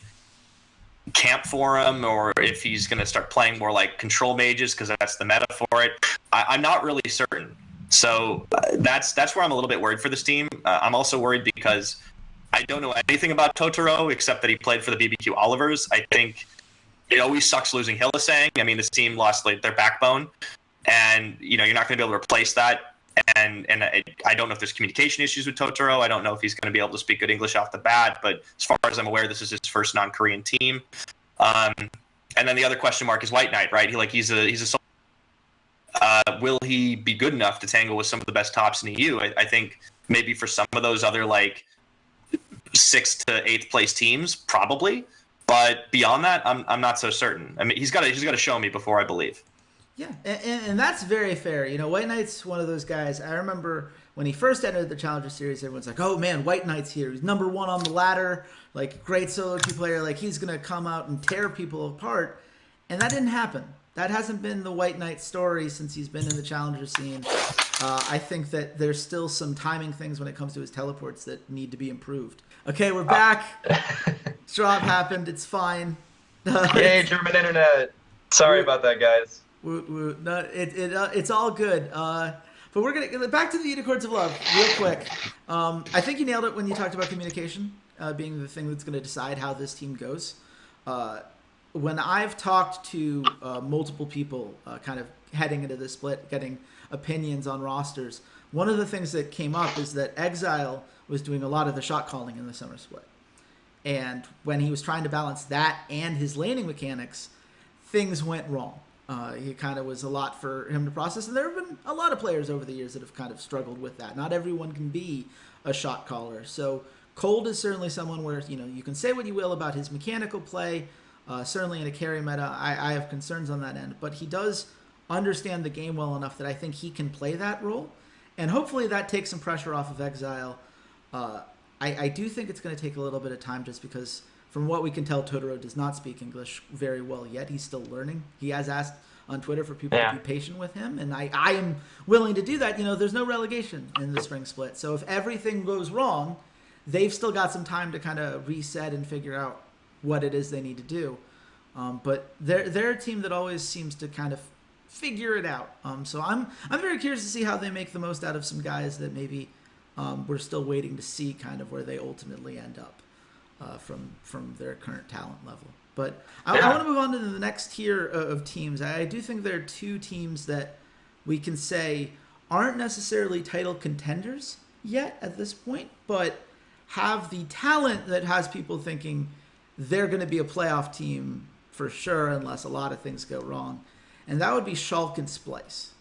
camp for him, or if he's going to start playing more like control mages because that's the meta for it. I'm not really certain. So that's where I'm a little bit worried for this team. I'm also worried because I don't know anything about Totoro except that he played for the BBQ Olivers. I think it always sucks losing Hillisang. I mean, this team lost like their backbone, and you're not going to be able to replace that. And I don't know if there's communication issues with Totoro. I don't know if he's going to be able to speak good English off the bat. But as far as I'm aware, this is his first non-Korean team. And then the other question mark is White Knight, right? He's a will he be good enough to tangle with some of the best tops in EU? I think maybe for some of those other like 6th to 8th place teams, probably. But beyond that, I'm not so certain. I mean, he's got to show me before I believe. Yeah, and that's very fair. White Knight's one of those guys. I remember when he first entered the Challenger Series, everyone's like, oh man, White Knight's here. He's number 1 on the ladder, like great solo queue player. Like he's going to come out and tear people apart. And that didn't happen. That hasn't been the White Knight story since he's been in the Challenger scene. I think that there's still some timing things when it comes to his teleports that need to be improved. Okay, we're back. Drop happened. It's fine. Yay, German internet. Sorry about that, guys. No, it's all good. But we're going to back to the Unicorns of Love real quick. I think you nailed it when you talked about communication being the thing that's going to decide how this team goes. When I've talked to multiple people kind of heading into this split, getting opinions on rosters, one of the things that came up is that Exile was doing a lot of the shot calling in the summer split. And when he was trying to balance that and his laning mechanics, things went wrong. It kind of was a lot for him to process. And there have been a lot of players over the years that have kind of struggled with that. Not everyone can be a shot caller. So Cold is certainly someone where, you can say what you will about his mechanical play. Certainly in a carry meta, I have concerns on that end. But he does understand the game well enough that I think he can play that role. And hopefully that takes some pressure off of Exile. I do think it's going to take a little bit of time just because from what we can tell, Totoro does not speak English very well yet. He's still learning. He has asked on Twitter for people to be patient with him, and I am willing to do that. There's no relegation in the spring split. So if everything goes wrong, they've still got some time to kind of reset and figure out what it is they need to do. But they're a team that always seems to kind of figure it out. So I'm very curious to see how they make the most out of some guys that maybe we're still waiting to see kind of where they ultimately end up from their current talent level. But I want to move on to the next tier of teams. I do think there are two teams that we can say aren't necessarily title contenders yet at this point, but have the talent that has people thinking they're going to be a playoff team for sure unless a lot of things go wrong. And that would be Schalke and Splyce.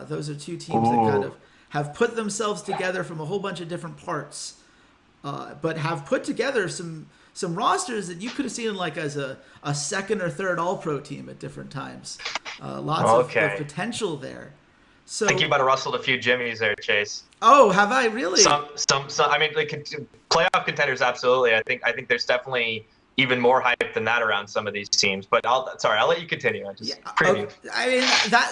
Those are two teams that kind of have put themselves together from a whole bunch of different parts, but have put together some rosters that you could have seen like as a second or third All-Pro team at different times. Lots of potential there. So I think you might have rustled a few jimmies there, Chase. Oh, have I really? Some. I mean, like playoff contenders, absolutely. I think there's definitely even more hype than that around some of these teams. But I'll let you continue. I just preview. Okay. I mean,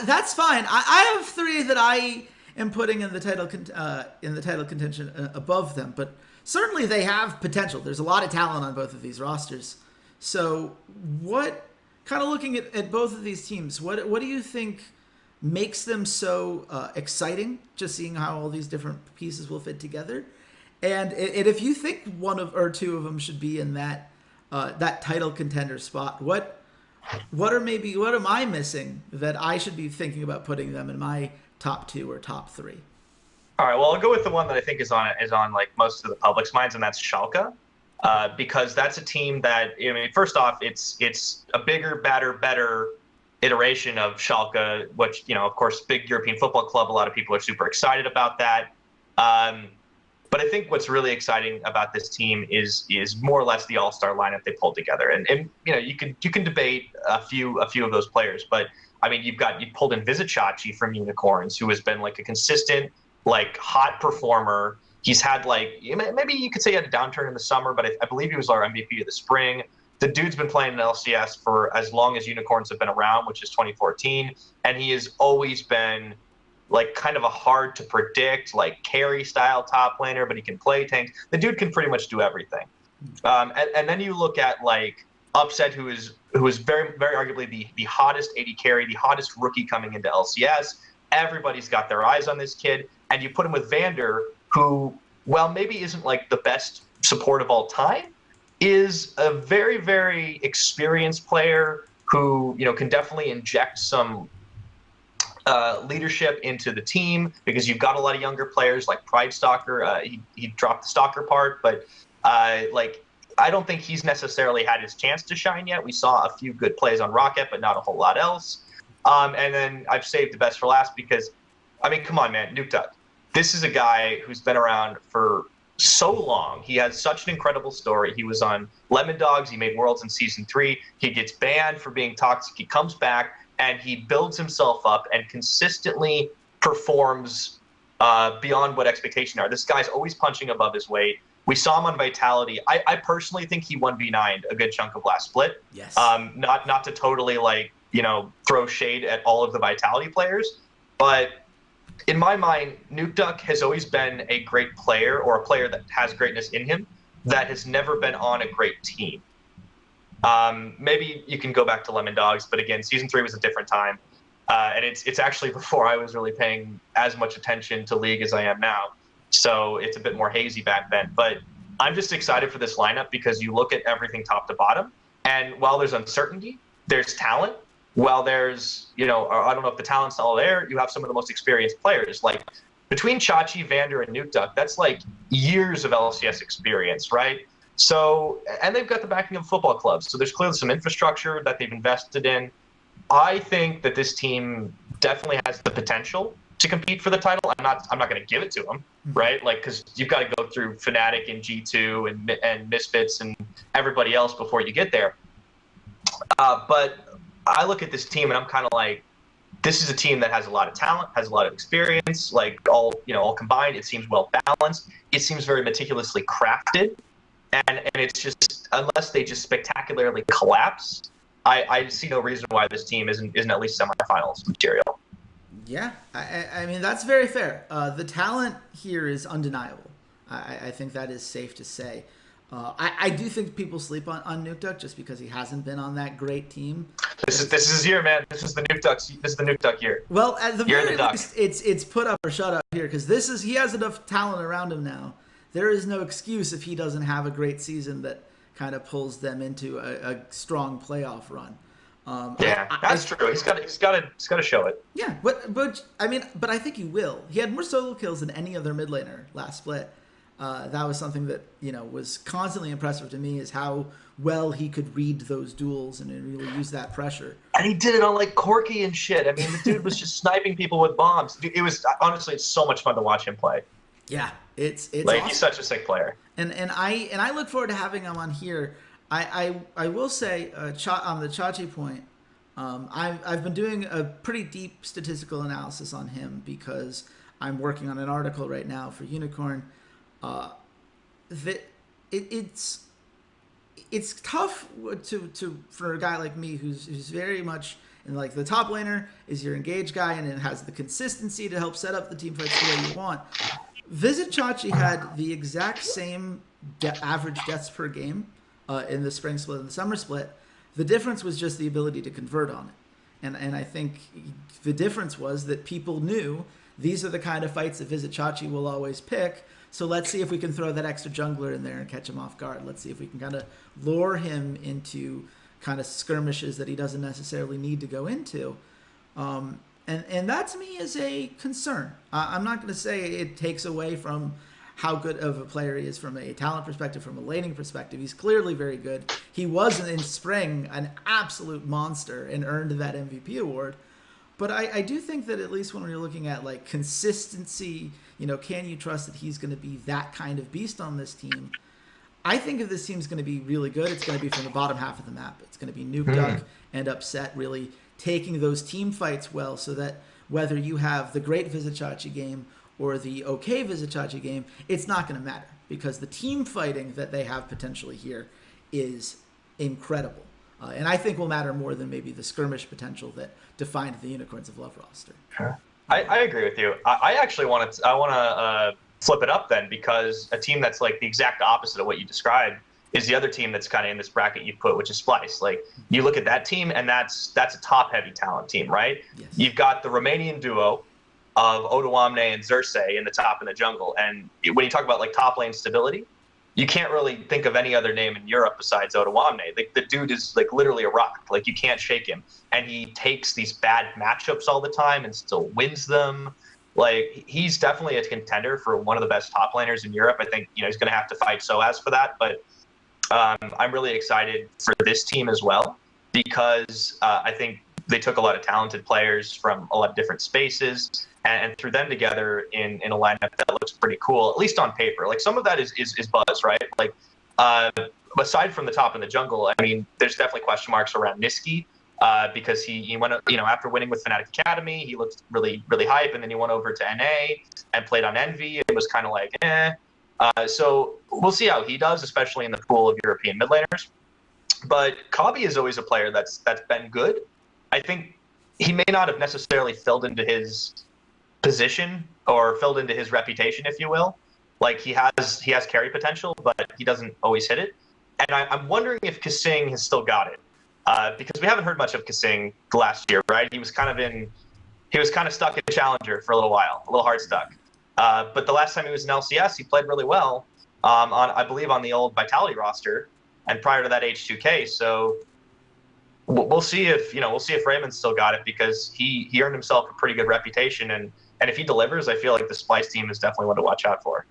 that's fine. I have three that I am putting in the title contention above them, but certainly they have potential. There's a lot of talent on both of these rosters. So what, kind of looking at both of these teams, what do you think makes them so exciting, just seeing how all these different pieces will fit together? And if you think one or two of them should be in that title contender spot, what am I missing that I should be thinking about putting them in my top two or top three? All right, well, I'll go with the one that I think is on like most of the public's minds, and that's Schalke, because that's a team that, I mean, first off, it's a bigger, badder, better iteration of Schalke, which, of course, big European football club. A lot of people are super excited about that. But I think what's really exciting about this team is more or less the all-star lineup they pulled together. And you can debate a few of those players, but I mean, you pulled in Vizicachi from Unicorns, who has been like a consistent, like hot performer. He's had maybe you could say he had a downturn in the summer, but I believe he was our MVP of the spring. The dude's been playing in LCS for as long as Unicorns have been around, which is 2014, and he has always been like kind of a hard to predict, like carry style top laner, but he can play tanks. The dude can pretty much do everything. And then you look at like Upset, who is very, very arguably the hottest AD carry, the hottest rookie coming into LCS. Everybody's got their eyes on this kid, and you put him with Vander, who, well, maybe isn't like the best support of all time, is a very, very experienced player who, can definitely inject some leadership into the team, because you've got a lot of younger players like Pride Stalker. He dropped the Stalker part, but I don't think he's necessarily had his chance to shine yet. We saw a few good plays on ROCCAT, but not a whole lot else. And then I've saved the best for last because, I mean, come on, man, Nuke Duck. This is a guy who's been around for so long. He has such an incredible story. He was on Lemon Dogs. He made Worlds in Season 3. He gets banned for being toxic. He comes back, and he builds himself up and consistently performs beyond what expectations are. This guy's always punching above his weight. We saw him on Vitality. I personally think he 1v9'd a good chunk of last split. Yes. Not to totally throw shade at all of the Vitality players, but in my mind, Nukeduck has always been a great player, or a player that has greatness in him, that has never been on a great team. Maybe you can go back to Lemon Dogs, but again, Season 3 was a different time. And it's actually before I was really paying as much attention to League as I am now. So it's a bit more hazy back then. But I'm just excited for this lineup because you look at everything top to bottom, and while there's uncertainty, there's talent. While there's, I don't know if the talent's all there, you have some of the most experienced players. Like between Chachi, Vander, and Nukeduck, that's like years of LCS experience, right? So, and they've got the backing of football clubs. So there's clearly some infrastructure that they've invested in. I think that this team definitely has the potential to compete for the title. I'm not going to give it to them, right? Like, because you've got to go through Fnatic and G2 and Misfits and everybody else before you get there. But I look at this team and I'm kind of like, this is a team that has a lot of talent, has a lot of experience, like all combined. It seems well balanced. It seems very meticulously crafted, and it's just, unless they just spectacularly collapse, I see no reason why this team isn't at least semifinals material. Yeah, I mean, that's very fair. The talent here is undeniable. I think that is safe to say. I do think people sleep on Nukeduck just because he hasn't been on that great team. This is his year, man. This is the Nukeduck year. Well, at the very least, it's put up or shut up here, because he has enough talent around him now. There is no excuse if he doesn't have a great season that kind of pulls them into a strong playoff run. That's true. He's got to show it. Yeah, but I think he will. He had more solo kills than any other mid laner last split. That was something that was constantly impressive to me, is how well he could read those duels and really use that pressure. And he did it on like Corki and shit. I mean, the dude was just sniping people with bombs. It was honestly, it's so much fun to watch him play. Yeah, it's like awesome. He's such a sick player. And I look forward to having him on here. I will say on the Chachi point, I've been doing a pretty deep statistical analysis on him because I'm working on an article right now for Unicorn. It's tough for a guy like me who's very much in like the top laner is your engaged guy and it has the consistency to help set up the team fights the way you want. Visit Chachi had the exact same average deaths per game in the spring split and the summer split. The difference was just the ability to convert on it. And I think the difference was that people knew these are the kind of fights that Visit Chachi will always pick. So let's see if we can throw that extra jungler in there and catch him off guard. Let's see if we can kind of lure him into kind of skirmishes that he doesn't necessarily need to go into. And that to me is a concern. I'm not going to say it takes away from how good of a player he is from a talent perspective, from a laning perspective. He's clearly very good. He was in spring an absolute monster and earned that MVP award. But I do think that at least when we're looking at like consistency, can you trust that he's going to be that kind of beast on this team? I think if this team's going to be really good, it's going to be from the bottom half of the map. It's going to be Nukeduck and Upset really taking those team fights well, so that whether you have the great Visit Chachi game or the okay Visit Chachi game, it's not going to matter because the team fighting that they have potentially here is incredible. And I think will matter more than maybe the skirmish potential that defined the Unicorns of Love roster. Sure. I agree with you. I actually want to flip it up then, because a team that's like the exact opposite of what you described is the other team that's kind of in this bracket you put, which is Splyce. Like you look at that team, and that's a top-heavy talent team, right? Yes. You've got the Romanian duo of Odoamne and Xerxes in the top and the jungle, and when you talk about like top lane stability, you can't really think of any other name in Europe besides Odoamne. Like the dude is like literally a rock. Like you can't shake him, and he takes these bad matchups all the time and still wins them. Like he's definitely a contender for one of the best top laners in Europe. I think he's going to have to fight SOAS for that, but I'm really excited for this team as well, because I think they took a lot of talented players from a lot of different spaces and threw them together in a lineup that looks pretty cool, at least on paper. Like some of that is buzz, right? Like aside from the top and the jungle, I mean, there's definitely question marks around Niski because he went, after winning with Fnatic Academy, he looked really, really hype, and then he went over to NA and played on Envy. It was kind of like, eh. So we'll see how he does, especially in the pool of European mid laners. But Kabi is always a player that's been good. I think he may not have necessarily filled into his position or filled into his reputation, if you will. Like he has carry potential, but he doesn't always hit it. And I'm wondering if Kasing has still got it, because we haven't heard much of Kasing last year, right? He was kind of stuck in Challenger for a little while, a little hard stuck. But the last time he was in LCS, he played really well I believe on the old Vitality roster, and prior to that H2K. So we'll see if Raymond's still got it, because he earned himself a pretty good reputation, and if he delivers, I feel like the Splyce team is definitely one to watch out for.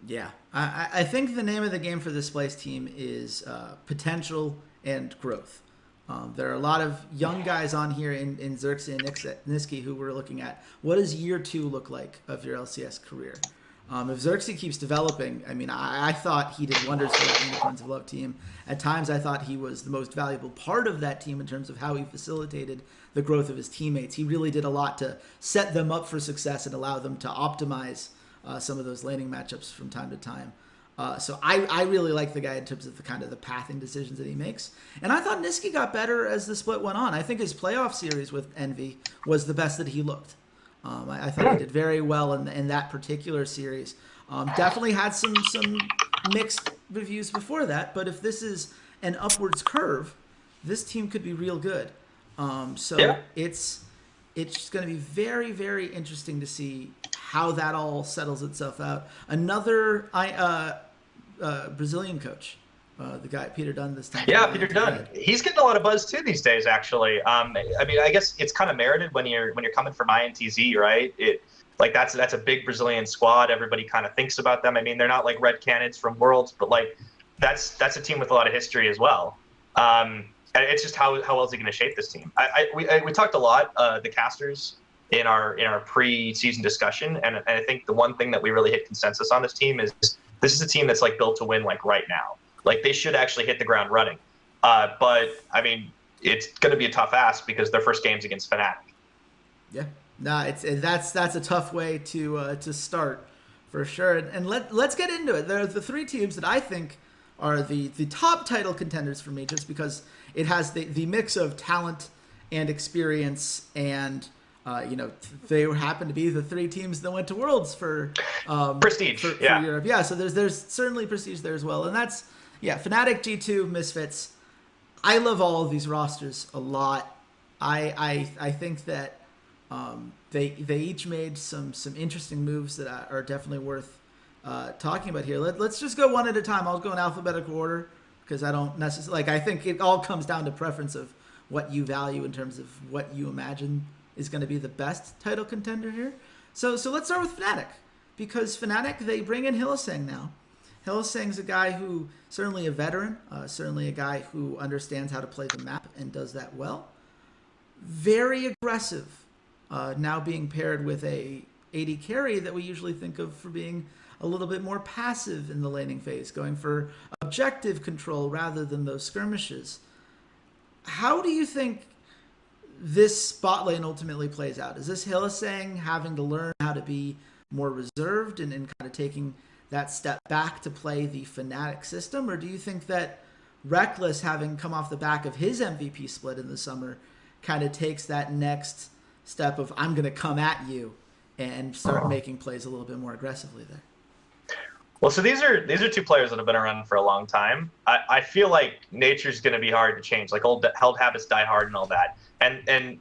Yeah, I think the name of the game for the Splyce team is potential and growth. There are a lot of young guys on here in Xerxes and Niski who we're looking at. What does year 2 look like of your LCS career? If Xerxes keeps developing, I mean, I thought he did wonders for that Unicorns of Love team. At times, I thought he was the most valuable part of that team in terms of how he facilitated the growth of his teammates. He really did a lot to set them up for success and allow them to optimize some of those laning matchups from time to time. So I really like the guy in terms of the pathing decisions that he makes. And I thought Niski got better as the split went on. I think his playoff series with Envy was the best that he looked. I thought he did very well in that particular series. Definitely had some mixed reviews before that, but if this is an upwards curve, this team could be real good. It's going to be very, very interesting to see how that all settles itself out. Another Brazilian coach, the guy Peter Dunn this time. Yeah, Peter Dunn. He's getting a lot of buzz too these days, actually. I mean, I guess it's kind of merited when you're coming from INTZ, right? That's a big Brazilian squad. Everybody kind of thinks about them. I mean, they're not like Red Canids from Worlds, but that's a team with a lot of history as well. And it's just how well is he going to shape this team? We talked a lot, the casters, in our pre-season discussion, and I think the one thing that we really hit consensus on this team is this is a team that's built to win right now. They should actually hit the ground running. But I mean, it's going to be a tough ask because their first game's against Fnatic. Yeah, no, that's a tough way to start for sure. And let's get into it. There are the 3 teams that I think are the top title contenders for me, just because it has the mix of talent and experience, and they happen to be the 3 teams that went to Worlds for prestige for Europe. Yeah, so there's certainly prestige there as well, and that's Fnatic, G2, Misfits. I love all of these rosters a lot. I think that they each made some interesting moves that are definitely worth talking about here. Let's just go one at a time. I'll go in alphabetical order because I don't necessarily I think it all comes down to preference of what you value in terms of what you imagine is going to be the best title contender here. So let's start with Fnatic, because Fnatic, they bring in Hylissang now. Hylissang's a guy who certainly a veteran, certainly a guy who understands how to play the map and does that well. Very aggressive, now being paired with a AD carry that we usually think of for being a little bit more passive in the laning phase, going for objective control rather than those skirmishes. How do you think this spot lane ultimately plays out? Is this Hylissang having to learn how to be more reserved and kind of taking that step back to play the Fnatic system? Or do you think that Reckless, having come off the back of his MVP split in the summer, kind of takes that next step of I'm going to come at you and start making plays a little bit more aggressively there? Well, so these are 2 players that have been around for a long time. I feel like nature's going to be hard to change, old held habits die hard and all that. And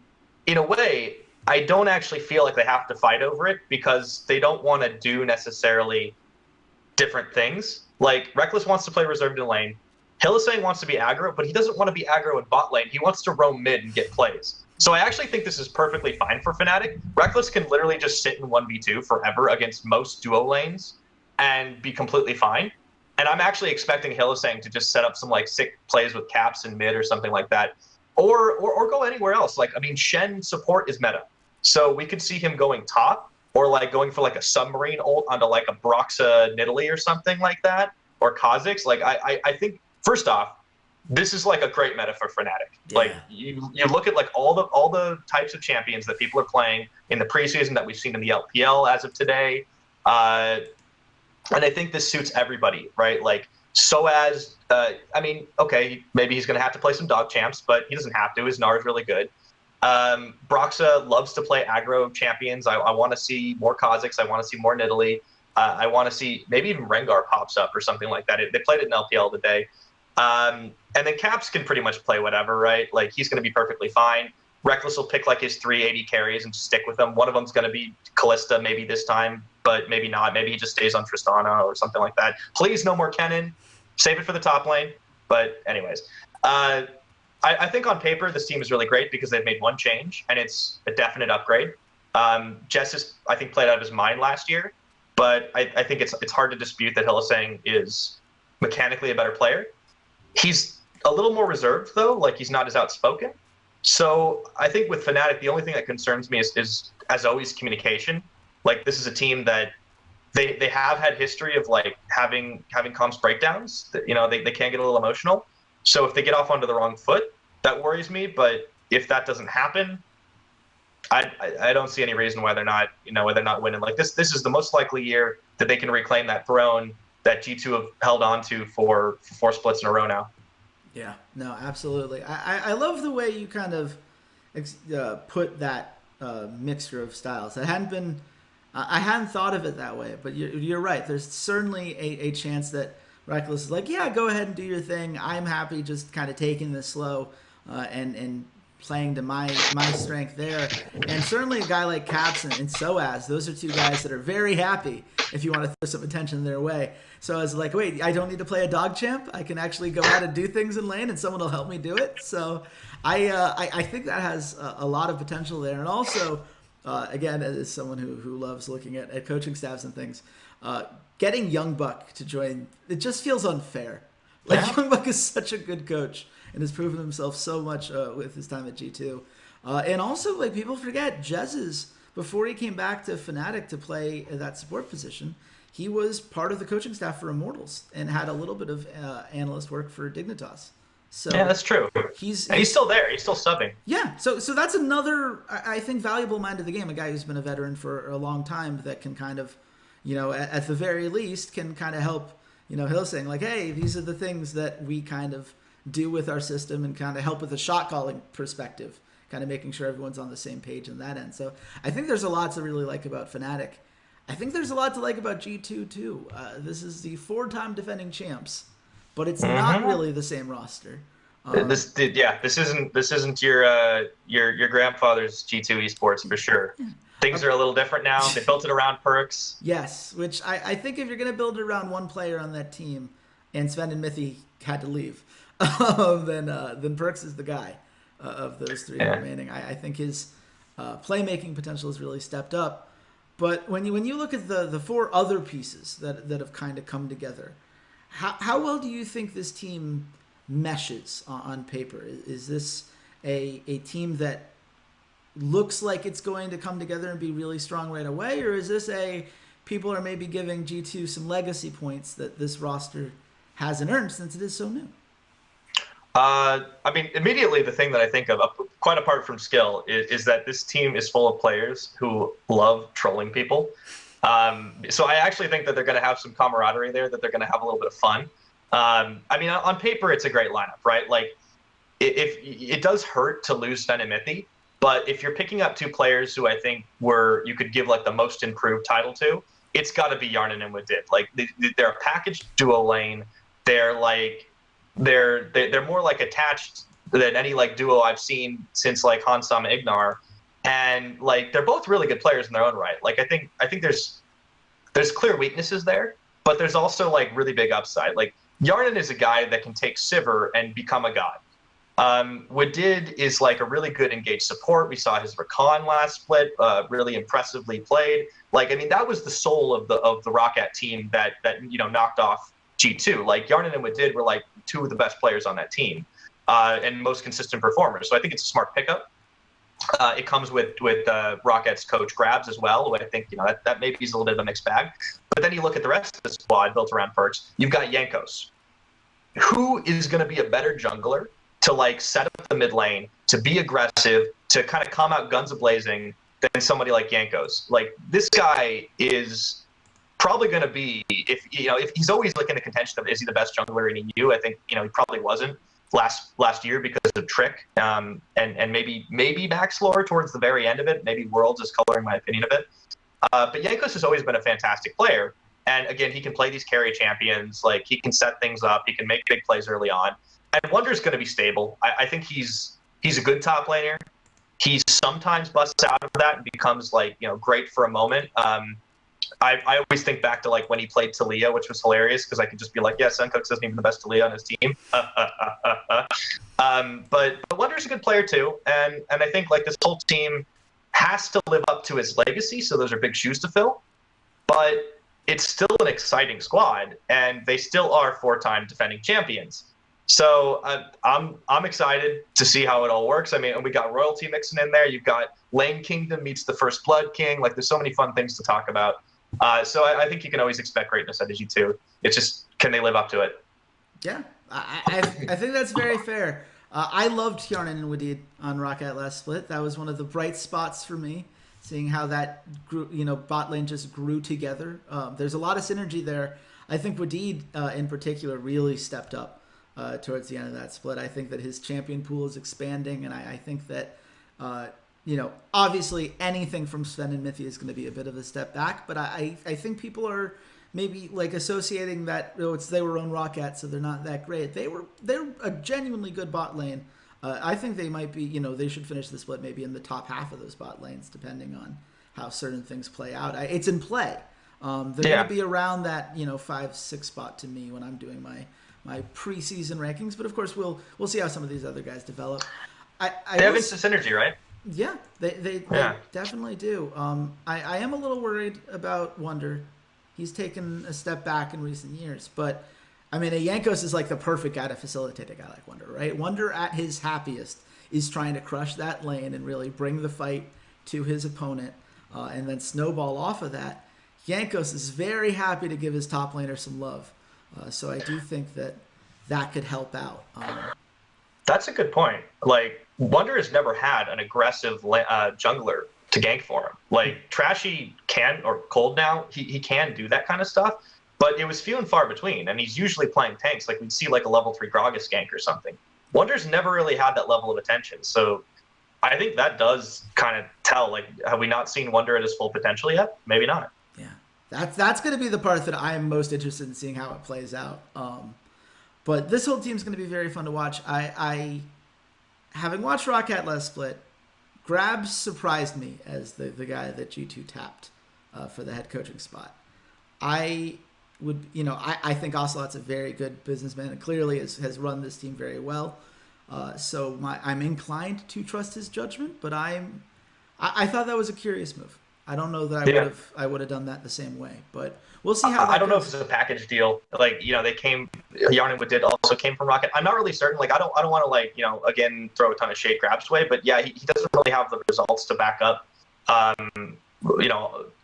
in a way, I don't actually feel like they have to fight over it, because they don't want to do necessarily different things. Reckless wants to play reserved in lane. Hylissang wants to be aggro, but he doesn't want to be aggro in bot lane. He wants to roam mid and get plays. So I actually think this is perfectly fine for Fnatic. Reckless can literally just sit in 1v2 forever against most duo lanes and be completely fine. And I'm actually expecting Hylissang to just set up some sick plays with caps in mid or something like that. Or go anywhere else. Shen support is meta. So we could see him going top, or going for a submarine ult onto a Broxa Nidalee or something like that, or Kha'Zix. I think, first off, this is like a great meta for Fnatic. Yeah. Like you look at like all the types of champions that people are playing in the preseason that we've seen in the LPL as of today, and I think this suits everybody, right? Like Soaz, I mean, okay, maybe he's going to have to play some dog champs, but he doesn't have to. His Gnar is really good. Broxa loves to play aggro champions. I want to see more Kha'Zix. I want to see more Nidalee. I want to see maybe even Rengar pops up or something like that. They played it in LPL today. And then Caps can pretty much play whatever, right? Like he's going to be perfectly fine. Reckless will pick like his 380 carries and stick with them. One of them's going to be Kalista maybe this time, but maybe not. Maybe he just stays on Tristana or something like that. Please, no more Kennen. Save it for the top lane. But anyways, I think on paper this team is really great because they've made one change and it's a definite upgrade. Jess has, I think, played out of his mind last year, but I think it's hard to dispute that Hylissang is mechanically a better player. He's a little more reserved though, like he's not as outspoken. So I think with Fnatic, the only thing that concerns me is as always communication. Like this is a team that they have had history of like having comms breakdowns. That, you know, they can get a little emotional. So if they get off onto the wrong foot, that worries me. But if that doesn't happen, I don't see any reason why they're not winning. Like this is the most likely year that they can reclaim that throne that G2 have held on to for 4 splits in a row now. Yeah, no, absolutely. I love the way you kind of put that mixture of styles. I hadn't thought of it that way, but you're right. There's certainly a chance that Reckless is like, yeah, go ahead and do your thing. I'm happy just kind of taking this slow and playing to my strength there. And certainly a guy like Caps and Soaz, those are two guys that are very happy if you want to throw some attention their way. So I was like, wait, I don't need to play a dog champ. I can actually go out and do things in lane and someone will help me do it. So I think that has a lot of potential there. And also, again, as someone who loves looking at coaching staffs and things, getting Young Buck to join, it just feels unfair. Like Young Buck is such a good coach and has proven himself so much with his time at G2. And also, like, people forget, Jez's, before he came back to Fnatic to play that support position, he was part of the coaching staff for Immortals and had a little bit of analyst work for Dignitas. So yeah, that's true. He's still there. He's still subbing. Yeah, so that's another, I think, valuable mind of the game, a guy who's been a veteran for a long time that can kind of, you know, at the very least, can kind of help, you know, Hylissang, like, hey, these are the things that we kind of do with our system and kind of help with a shot calling perspective, kind of making sure everyone's on the same page on that end. So I think there's a lot to really like about Fnatic. I think there's a lot to like about G2 too. This is the 4-time defending champs, but it's not really the same roster. This isn't your grandfather's G2 Esports for sure. Things are a little different now. They built it around perks. Yes, which I think if you're going to build it around one player on that team, and Sven and Mithy had to leave, then Perks is the guy of those three remaining. I think his playmaking potential has really stepped up. But when you look at the 4 other pieces that have kind of come together, how well do you think this team meshes on paper? Is this a team that looks like it's going to come together and be really strong right away, or is this people are maybe giving G2 some legacy points that this roster hasn't earned since it is so new? I mean, immediately the thing that I think of, quite apart from skill, is that this team is full of players who love trolling people. So I actually think that they're going to have some camaraderie there, that they're going to have a little bit of fun. I mean, on paper, it's a great lineup, right? Like, if it does hurt to lose Sven and Mithy, but if you're picking up 2 players who I think you could give like the most improved title to, it's got to be Yarnan and Wadid. Like they're a packaged duo lane. They're more like attached than any like duo I've seen since like Hansam and Ignar, and like they're both really good players in their own right. Like I think there's clear weaknesses there, but there's also like really big upside. Like Yarnan is a guy that can take Sivir and become a god. Wadid is like a really good engaged support. We saw his Rakan last split, really impressively played. Like, I mean, that was the soul of the ROCCAT team that knocked off G2. Like Yarnan and Wadid were like 2 of the best players on that team, and most consistent performers. So I think it's a smart pickup. It comes with ROCCAT's coach Grabs as well, who I think that maybe is a little bit of a mixed bag. But then you look at the rest of the squad built around Perks. You've got Jankos, who is going to be a better jungler to like set up the mid lane, to be aggressive, to kind of come out guns a-blazing than somebody like Jankos. Like, this guy is probably going to be, if he's always like in the contention of is he the best jungler in EU, I think, he probably wasn't last year because of Trick, and maybe Maxlore towards the very end of it. Maybe Worlds is coloring my opinion of it. But Jankos has always been a fantastic player. And again, he can play these carry champions. Like, he can set things up. He can make big plays early on. And Wonder's going to be stable. I think he's a good top laner. He sometimes busts out of that and becomes like, great for a moment. I always think back to like when he played Talia, which was hilarious because I could just be like, yeah, Suncook isn't even the best Talia on his team. But Wonder's a good player too. And I think like this whole team has to live up to his legacy. So those are big shoes to fill. But it's still an exciting squad, and they still are 4-time defending champions. So I'm excited to see how it all works. I mean, we got royalty mixing in there. You've got Lane Kingdom meets the First Blood King. Like, there's so many fun things to talk about. So I think you can always expect greatness at Digi2. It's just, can they live up to it? Yeah, I think that's very fair. I loved Hjarnan and Wadid on ROCCAT last split. That was one of the bright spots for me, seeing how that grew, bot lane just grew together. There's a lot of synergy there. I think Wadid in particular really stepped up towards the end of that split. I think that his champion pool is expanding, and I think that, obviously anything from Sven and Mithy is going to be a bit of a step back, but I think people are maybe like associating that they were on ROCCAT, so they're not that great. They're a genuinely good bot lane. I think they might be, they should finish the split maybe in the top half of those bot lanes, depending on how certain things play out. It's in play. They're going to be around that, 5-6 spot to me when I'm doing my preseason rankings. But of course, we'll see how some of these other guys develop. They have instant synergy, right? Yeah, they definitely do. I am a little worried about Wonder. He's taken a step back in recent years, but I mean, Jankos is like the perfect guy to facilitate a guy like Wonder, right? Wonder at his happiest is trying to crush that lane and really bring the fight to his opponent, and then snowball off of that. Jankos is very happy to give his top laner some love, so I do think that could help out. That's a good point. Like, Wonder has never had an aggressive jungler to gank for him. Like, Trashy can, or Cold now, he can do that kind of stuff, but it was few and far between, and he's usually playing tanks. Like, we'd see like a level 3 Gragas gank or something. Wonder's never really had that level of attention, so I think that does kind of tell, like, have we not seen Wonder at his full potential yet? Maybe not. Yeah, that's going to be the part that I am most interested in seeing how it plays out. But this whole team's going to be very fun to watch. I having watched ROCCAT last split, Grabs surprised me as the guy that G2 tapped for the head coaching spot. I would, I think Ocelot's a very good businessman and clearly has run this team very well. So I'm inclined to trust his judgment, but I thought that was a curious move. I don't know that I would have done that the same way, but we'll see how. I don't know if it's a package deal. Like, they came. Yarn and did also came from ROCCAT. I'm not really certain. Like, I don't want to like again throw a ton of shade Grabs way, but yeah, he doesn't really have the results to back up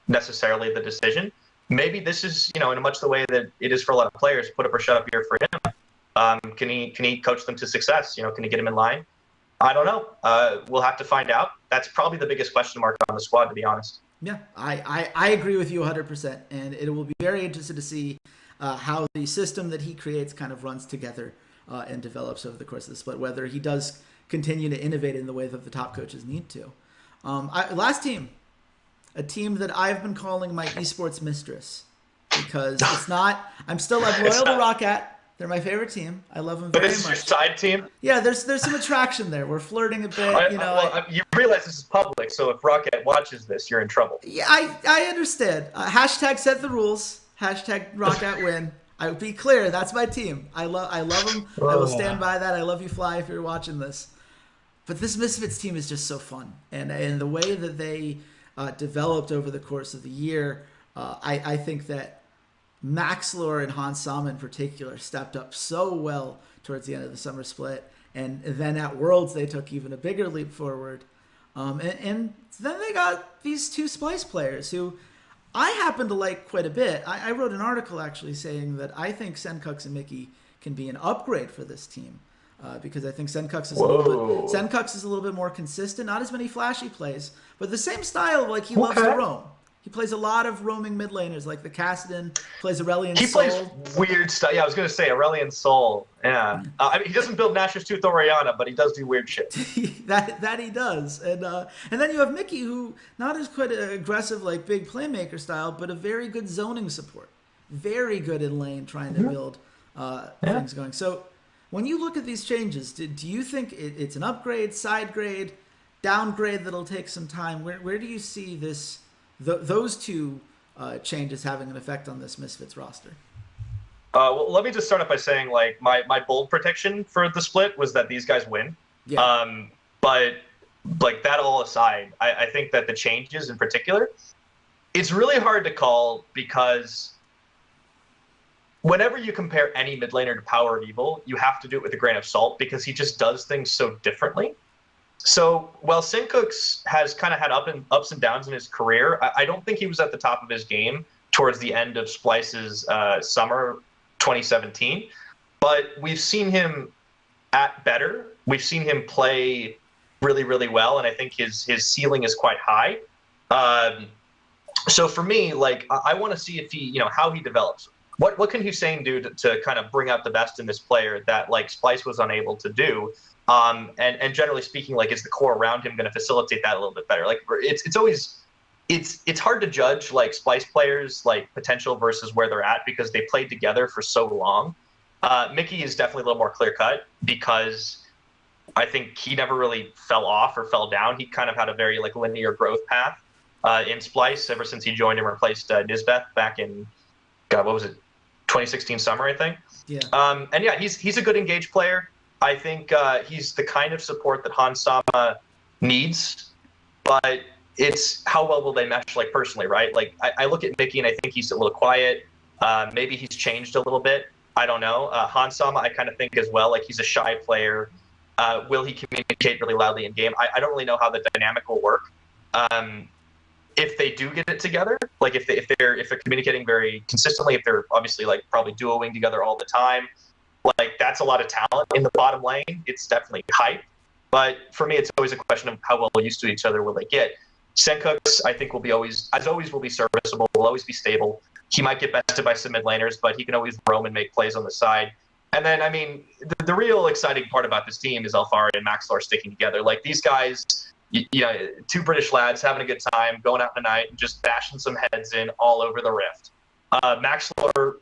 necessarily the decision. Maybe this is in much the way that it is for a lot of players. Put up or shut up here for him. Can he coach them to success? Can he get them in line? I don't know. We'll have to find out. That's probably the biggest question mark on the squad, to be honest. Yeah, I agree with you 100%, and it will be very interesting to see how the system that he creates kind of runs together and develops over the course of the split, whether he does continue to innovate in the way that the top coaches need to. Last team, a team that I've been calling my esports mistress, because I'm loyal to ROCCAT. They're my favorite team. I love them very much. But this is your side team? Yeah, there's some attraction there. We're flirting a bit. You realize this is public, so if ROCCAT watches this, you're in trouble. Yeah, I understand. Hashtag set the rules. Hashtag ROCCAT win. I would be clear. That's my team. I love them. I will stand by that. I love you, Fly, if you're watching this. But this Misfits team is just so fun. And the way that they developed over the course of the year, I think that Maxlore and Hans Sama in particular stepped up so well towards the end of the summer split, and then at Worlds they took even a bigger leap forward. And then they got these two Splyce players who I happen to like quite a bit. I wrote an article actually saying that I think Sencux and Mickey can be an upgrade for this team. Because I think Senkux is a little bit more consistent, not as many flashy plays, but the same style. Like he loves to roam. He plays a lot of roaming mid laners, like the Cassidon plays Aurelion Sol. He plays weird stuff. Yeah, I was gonna say Aurelion Sol. Yeah, I mean he doesn't build Nashor's Tooth or Orianna, but he does do weird shit. that he does, and then you have Mickey, who not as quite aggressive like big playmaker style, but a very good zoning support, very good in lane trying to build things going. So when you look at these changes, do you think it's an upgrade, side grade, downgrade that'll take some time? Where do you see this? Those two changes having an effect on this Misfits roster? Well, let me just start off by saying, like, my bold prediction for the split was that these guys win. Yeah. But, like, that all aside, I think that the changes in particular, it's really hard to call because whenever you compare any mid laner to Power of Evil, you have to do it with a grain of salt because he just does things so differently. So while Senkux has kind of had ups and downs in his career, I don't think he was at the top of his game towards the end of Splyce's summer 2017. But we've seen him at better. We've seen him play really, really well, and I think his ceiling is quite high. So for me, like, I want to see if he, how he develops. What can Hussein do to kind of bring out the best in this player that like Splyce was unable to do? And generally speaking, like, is the core around him going to facilitate that a little bit better? Like, it's hard to judge like Splyce players like potential versus where they're at because they played together for so long. Mickey is definitely a little more clear cut because I think he never really fell off or fell down. He kind of had a very like linear growth path in Splyce ever since he joined and replaced Nisbeth back in, God, what was it, 2016 summer, I think. Yeah. And yeah, he's a good engaged player. I think he's the kind of support that Hans Sama needs, but it's how well will they mesh, like, personally, right? Like, I look at Mickey and I think he's a little quiet. Maybe he's changed a little bit. I don't know. Hans Sama, I kind of think as well, like, he's a shy player. Will he communicate really loudly in game? I don't really know how the dynamic will work. If they do get it together, like if they're communicating very consistently, if they're obviously like probably duoing together all the time, like that's a lot of talent in the bottom lane. It's definitely hype. But for me, it's always a question of how well used to each other will they get. Senkux, I think, will be always be serviceable, will always be stable. He might get bested by some mid laners, but he can always roam and make plays on the side. And then, I mean, the real exciting part about this team is Alfari and Maxlor sticking together. Like, these guys, two British lads having a good time, going out in the night and just bashing some heads in all over the Rift. Maxlor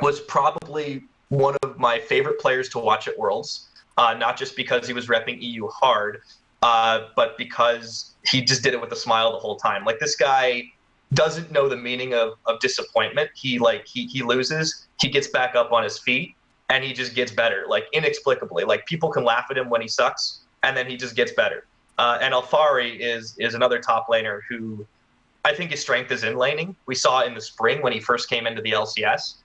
was probably one of my favorite players to watch at Worlds, not just because he was repping EU hard, but because he just did it with a smile the whole time. Like, this guy doesn't know the meaning of disappointment. He loses, he gets back up on his feet, and he just gets better, like, inexplicably. Like, people can laugh at him when he sucks, and then he just gets better. And Alfari is another top laner who I think his strength is in laning. We saw in the spring when he first came into the LCS.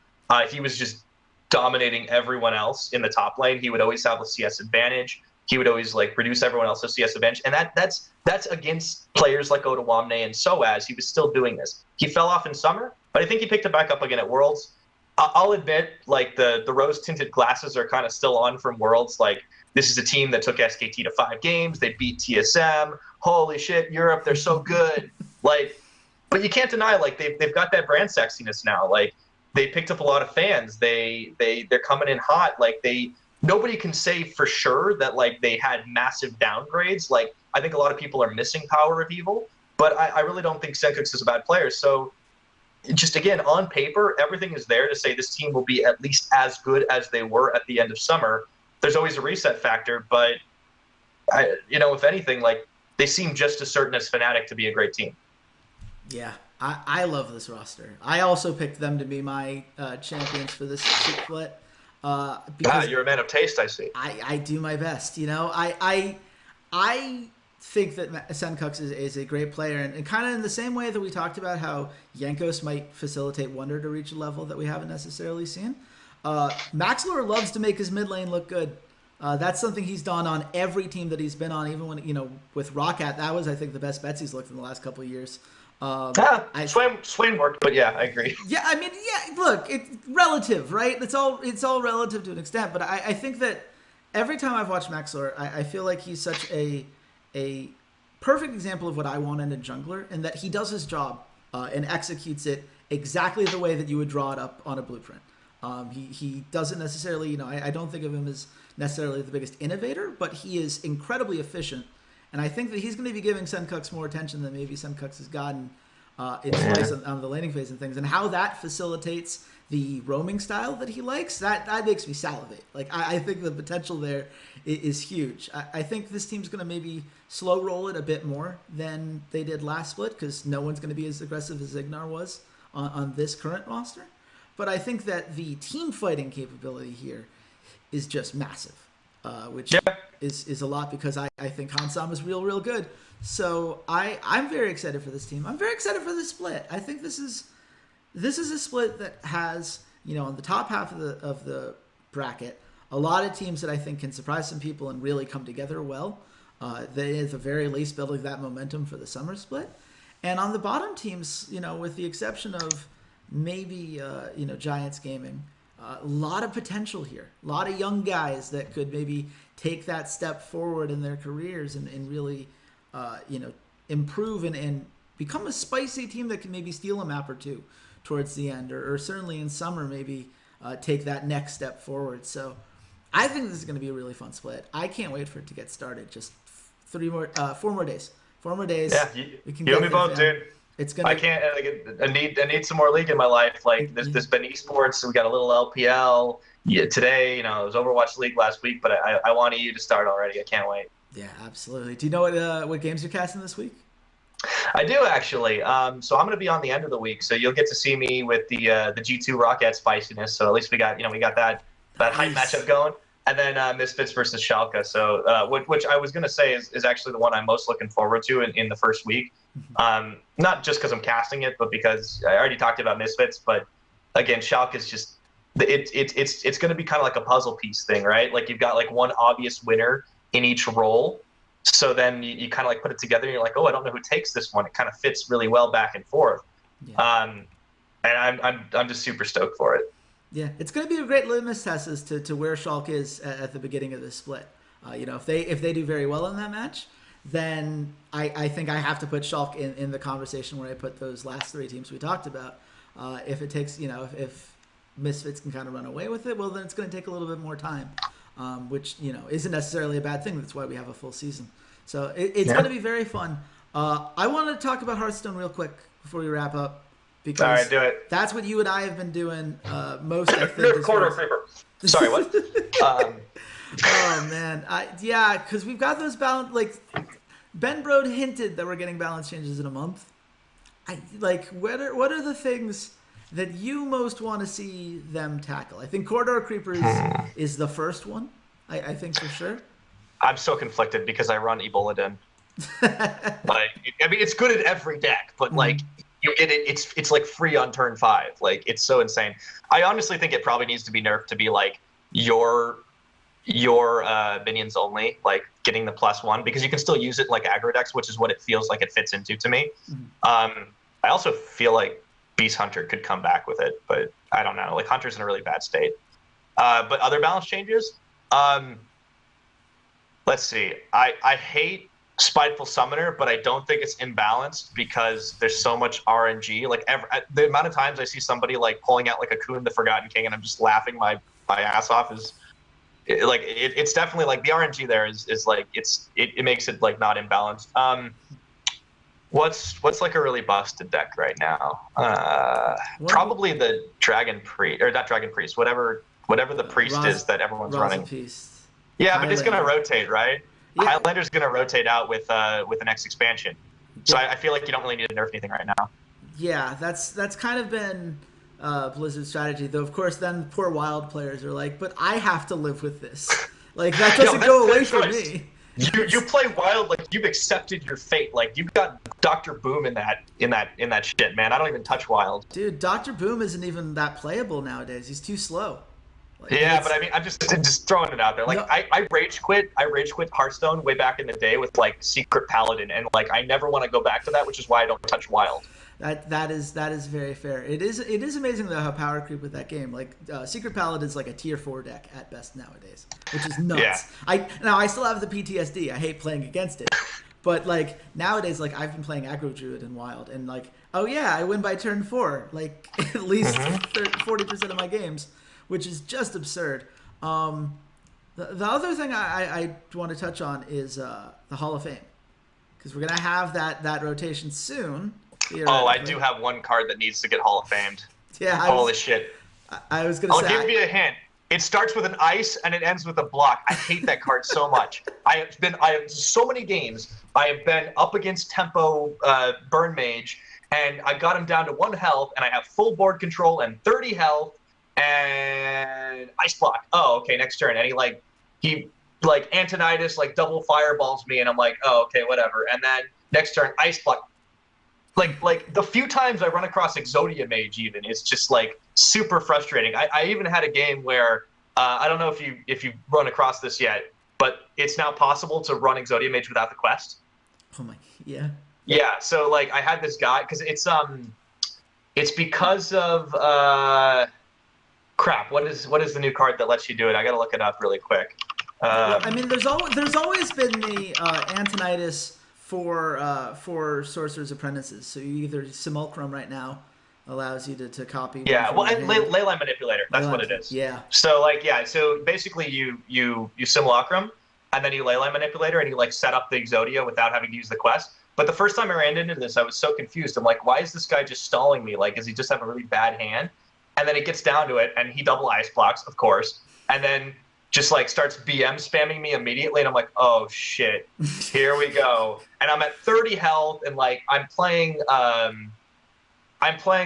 He was just dominating everyone else in the top lane. He would always have a CS advantage. He would always like reduce everyone else's CS advantage. And that's against players like Otawamne and Soaz. He was still doing this. He fell off in summer, but I think he picked it back up again at Worlds. I'll admit, like, the rose-tinted glasses are kind of still on from Worlds. Like, this is a team that took SKT to 5 games. They beat TSM. Holy shit, Europe, they're so good. Like, but you can't deny, like, they've got that brand sexiness now. Like, they picked up a lot of fans. They're coming in hot. Like, nobody can say for sure that like they had massive downgrades. Like, I think a lot of people are missing Power of Evil, but I really don't think Senkux is a bad player. So just again, on paper, everything is there to say this team will be at least as good as they were at the end of summer. There's always a reset factor, but if anything, like, they seem just as certain as Fnatic to be a great team. Yeah. I love this roster. I also picked them to be my champions for this split. You're a man of taste, I see. I do my best. I think that Senkux is a great player, and kind of in the same way that we talked about how Jankos might facilitate Wonder to reach a level that we haven't necessarily seen. Maxlor loves to make his mid lane look good. That's something he's done on every team that he's been on, even when with ROCCAT. That was, I think, the best bets he's looked in the last couple of years. Swain worked, but yeah, I agree. Yeah, I mean, yeah. Look, it's relative, right? It's all relative to an extent. But I think that every time I've watched Maxor, I feel like he's such a perfect example of what I want in a jungler, and that he does his job and executes it exactly the way that you would draw it up on a blueprint. He doesn't necessarily, I don't think of him as necessarily the biggest innovator, but he is incredibly efficient. And I think that he's going to be giving Senkux more attention than maybe Senkux has gotten in Splyce on the laning phase and things. And how that facilitates the roaming style that he likes, that makes me salivate. Like, I think the potential there is huge. I think this team's going to maybe slow roll it a bit more than they did last split, because no one's going to be as aggressive as Ignar was on this current roster. But I think that the team fighting capability here is just massive, which is a lot, because I think Hansam is real good. So I'm very excited for this team. I'm very excited for this split. I think this is a split that has, on the top half of the bracket, a lot of teams that I think can surprise some people and really come together well. They, at the very least, building that momentum for the summer split. And on the bottom teams, with the exception of maybe, Giants Gaming, a lot of potential here. A lot of young guys that could maybe take that step forward in their careers and really, improve and become a spicy team that can maybe steal a map or two towards the end, or certainly in summer maybe take that next step forward. So I think this is going to be a really fun split. I can't wait for it to get started. Just 4 more days. 4 more days. Yeah, you and me both, dude. It's gonna. I can't. I need some more league in my life. Like there's been esports. So we got a little LPL. Yeah, today, it was Overwatch League last week, but I want EU to start already. I can't wait. Yeah, absolutely. Do you know what games you're casting this week? I do, actually. So I'm going to be on the end of the week, so you'll get to see me with the G2 ROCCAT spiciness. So at least we got that hype matchup going, and then Misfits versus Schalke. So which I was going to say is actually the one I'm most looking forward to in the first week. Not just because I'm casting it, but because I already talked about Misfits. But again, Schalke is just it's going to be kind of like a puzzle piece thing, right? Like you've got like one obvious winner in each role. So then you kind of like put it together and you're like, oh, I don't know who takes this one. It kind of fits really well back and forth. Yeah. And I'm just super stoked for it. Yeah, it's going to be a great litmus test as to where Schalke is at the beginning of this split. If they do very well in that match, then I think I have to put Schalke in the conversation where I put those last 3 teams we talked about. If it takes, if Misfits can kind of run away with it, well, then it's going to take a little bit more time. Which isn't necessarily a bad thing. That's why we have a full season. So it's going to be very fun. I want to talk about Hearthstone real quick before we wrap up, because all right, do it. That's what you and I have been doing most. I think. Sorry, what? Oh man, because we've got those balance. Like Ben Brode hinted that we're getting balance changes in a month. What are the things that you most want to see them tackle? I think Corridor Creepers is the first one. I think for sure. I'm so conflicted because I run Eboladin. It's good at every deck, but you get it. It's like free on turn 5. Like it's so insane. I honestly think it probably needs to be nerfed to be like your minions only, like getting the +1, because you can still use it like aggro decks, which is what it feels like it fits into to me. I also feel like Beast Hunter could come back with it, but I don't know. Like Hunter's in a really bad state. But other balance changes. Let's see. I hate Spiteful Summoner, but I don't think it's imbalanced because there's so much RNG. Like the amount of times I see somebody like pulling out like a Kun the Forgotten King, and I'm just laughing my ass off. It's definitely like the RNG there is like it makes it like not imbalanced. What's like a really busted deck right now? Probably the Dragon Priest, or not Dragon Priest, whatever the priest is that everyone's running. Yeah, Highlander. But it's gonna rotate, right? Yeah. Highlander's gonna rotate out with the next expansion. So I feel like you don't really need to nerf anything right now. Yeah, that's kind of been Blizzard's strategy, though. Of course, then poor Wild players are like, but I have to live with this. Like that doesn't go away from me. You play Wild like you've accepted your fate. Like you've got Dr. Boom in that shit, man. I don't even touch Wild. Dude, Dr. Boom isn't even that playable nowadays. He's too slow. Like, yeah, but I mean, I'm just throwing it out there. Like, No. I rage quit Hearthstone way back in the day with like Secret Paladin, and like I never want to go back to that, which is why I don't touch Wild. That is very fair. It is amazing though how power creep with that game. Like Secret Paladin is like a tier 4 deck at best nowadays, which is nuts. Yeah. I still have the PTSD. I hate playing against it, but like nowadays, like I've been playing aggro druid in Wild, and like oh yeah, I win by turn 4, like at least 40% of my games, which is just absurd. The other thing I want to touch on is the Hall of Fame, because we're gonna have that rotation soon. Oh, I do have one card that needs to get Hall of Famed. Yeah. Holy shit. I was going to say. I'll give you a hint. It starts with an ice and it ends with a block. I hate that card so much. I have so many games. I have been up against Tempo Burn Mage, and I got him down to 1 health, and I have full board control and 30 health and ice block. Oh, okay, next turn. And he Antonitis like double fireballs me, and I'm like, oh, okay, whatever. And then next turn, ice block. Like the few times I run across Exodia Mage, even, it's just like super frustrating. I even had a game where I don't know if you've run across this yet, but it's now possible to run Exodia Mage without the quest. Oh my, yeah. Yeah, so like I had this guy because it's because of crap. What is the new card that lets you do it? I gotta look it up really quick. Well, I mean, there's always been the Antonitis for Sorcerer's Apprentices. So you either Simulacrum right now allows you to copy. Yeah, well, and Leyline Manipulator. That's what it is. Yeah. So like, yeah, so basically you Simulacrum, and then you Leyline Manipulator, and you like set up the Exodia without having to use the quest. But the first time I ran into this, I was so confused. I'm like, why is this guy just stalling me? Like, does he just have a really bad hand? And then it gets down to it, and he double ice blocks, of course, and then just like starts BM spamming me immediately, and I'm like, oh shit, here we go. And I'm at 30 health, and like I'm playing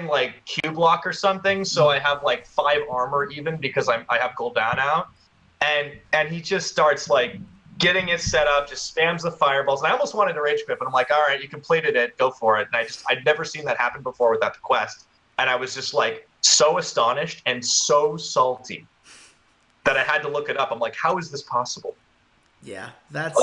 like Q block or something, so I have like 5 armor even because I have Gul'dan out, and he just starts like getting it set up, just spams the fireballs, and I almost wanted to rage quit, but I'm like, all right, you completed it, go for it. And I'd never seen that happen before without the quest, and I was just like so astonished and so salty that I had to look it up. I'm like, how is this possible? Yeah, that's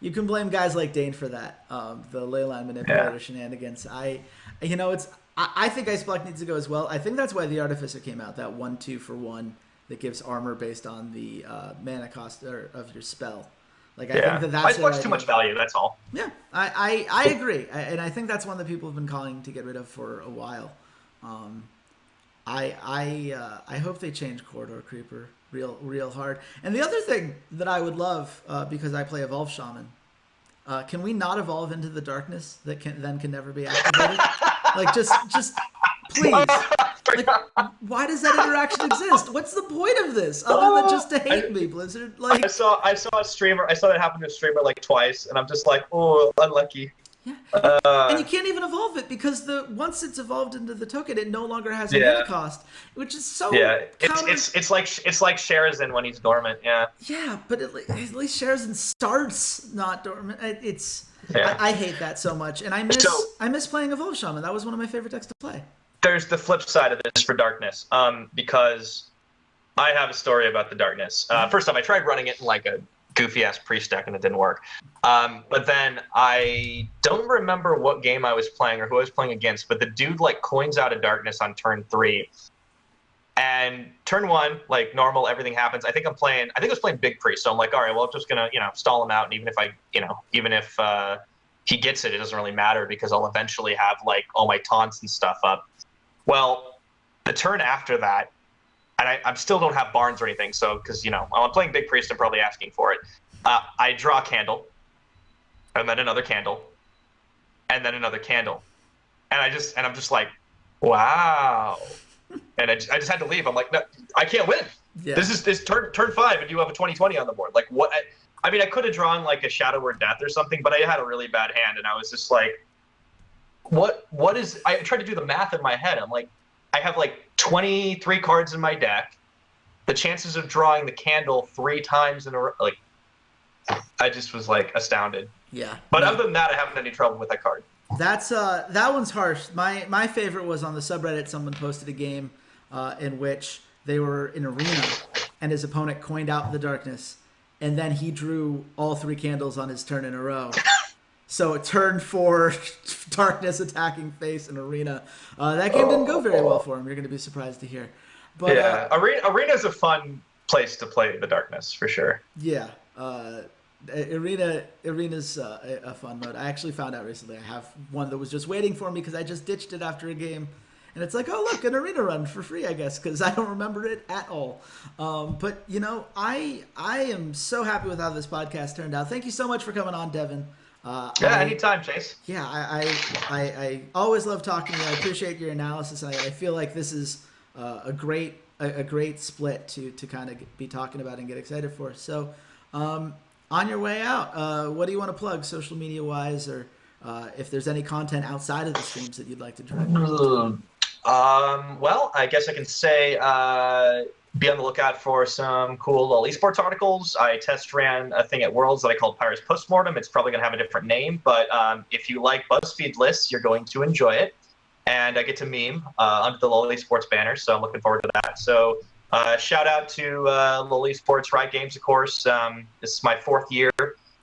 you can blame guys like Dane for that. The Leyline Manipulator shenanigans. I think Ice Block needs to go as well. I think that's why the Artificer came out, that 1/2 for 1 that gives armor based on the mana cost of your spell. Like I think that's Ice Block's too much value. That's all. Yeah, I agree, and I think that's one that people have been calling to get rid of for a while. I hope they change Corridor Creeper real hard. And the other thing that I would love, because I play Evolve Shaman, can we not evolve into the darkness that can never be activated? Like just please. Like, why does that interaction exist? What's the point of this other than just to hate me, Blizzard? Like I saw a streamer. I saw that happen to a streamer like twice, and I'm just like, oh, unlucky. Yeah, and you can't even evolve it because once it's evolved into the token, it no longer has a mana cost, which is so it's like Sherazin when he's dormant. Yeah, but at least Sherazin starts not dormant. I hate that so much, and I miss playing Evolve Shaman. That was one of my favorite decks to play. There's the flip side of this for Darkness, because I have a story about the Darkness. First off, I tried running it in like a goofy ass priest deck and it didn't work. But then I don't remember what game I was playing or who I was playing against, but the dude like coins out a Darkness on turn 3. And turn 1, like normal, everything happens. I think I was playing Big Priest, so I'm like, all right, well, I'm just gonna, stall him out, and even if he gets it, it doesn't really matter because I'll eventually have like all my taunts and stuff up. Well, the turn after that, and I still don't have Barnes or anything, so because while I'm playing Big Priest, I'm probably asking for it. I draw a candle, and then another candle, and then another candle, and I'm just like, wow, and I just had to leave. I'm like, no, I can't win. Yeah. This is turn 5, and you have a 20/20 on the board. Like what? I mean, I could have drawn like a Shadow Word Death or something, but I had a really bad hand, and I was just like, what is? I tried to do the math in my head. I'm like, I have like 23 cards in my deck. The chances of drawing the candle 3 times in a row, like, I just was like astounded. Yeah. But other than that, I haven't had any trouble with that card. That's that one's harsh. My favorite was on the subreddit. Someone posted a game in which they were in arena and his opponent coined out the darkness, and then he drew all 3 candles on his turn in a row. So turn 4, darkness attacking face and arena. That game didn't go very well for him. You're going to be surprised to hear. But yeah, arena's a fun place to play the darkness for sure. Yeah, arena's a fun mode. I actually found out recently I have one that was just waiting for me because I just ditched it after a game. And it's like, oh, look, an arena run for free, I guess, because I don't remember it at all. But, you know, I am so happy with how this podcast turned out. Thank you so much for coming on, Devin. Anytime, Chase. Yeah, I always love talking to you. I appreciate your analysis. I feel like this is a great split to kind of be talking about and get excited for. So on your way out, what do you want to plug social media wise, or if there's any content outside of the streams that you'd like to drive? Well, I guess I can say be on the lookout for some cool little esports articles. I test ran a thing at Worlds that I called Pirates Postmortem. It's probably going to have a different name, but if you like BuzzFeed lists, you're going to enjoy it. And I get to meme under the LoL Esports banner, so I'm looking forward to that. So shout out to LoL Esports, Riot Games, of course. This is my 4th year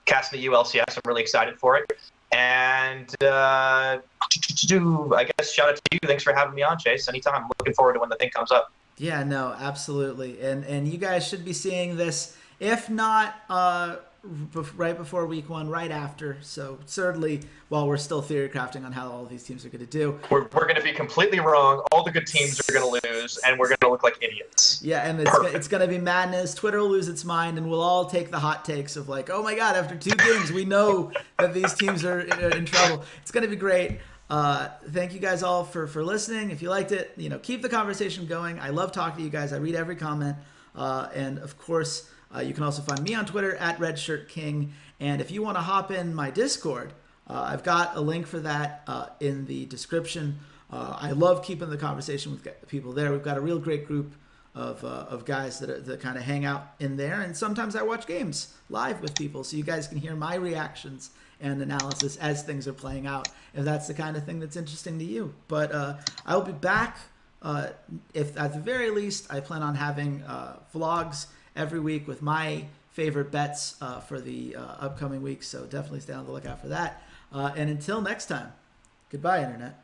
casting the EU LCS. I'm really excited for it. And I guess shout out to you. Thanks for having me on, Chase. Anytime. I'm looking forward to when the thing comes up. Yeah, no, absolutely. And you guys should be seeing this, if not right before week 1, right after. So certainly while we're still theory crafting on how all of these teams are going to do. We're going to be completely wrong. All the good teams are going to lose, and we're going to look like idiots. Yeah, and it's going to be madness. Twitter will lose its mind, and we'll all take the hot takes of like, oh my God, after 2 games, we know that these teams are in trouble. It's going to be great. Thank you guys all for listening. If you liked it, you know, keep the conversation going. I love talking to you guys. I read every comment. And of course, you can also find me on Twitter at RedShirtKing. And if you want to hop in my Discord, I've got a link for that in the description. I love keeping the conversation with people there. We've got a real great group of guys that kind of hang out in there. And sometimes I watch games live with people, so you guys can hear my reactions and analysis as things are playing out, if that's the kind of thing that's interesting to you. But I'll be back. If at the very least, I plan on having vlogs every week with my favorite bets for the upcoming week. So definitely stay on the lookout for that. And until next time, goodbye, Internet.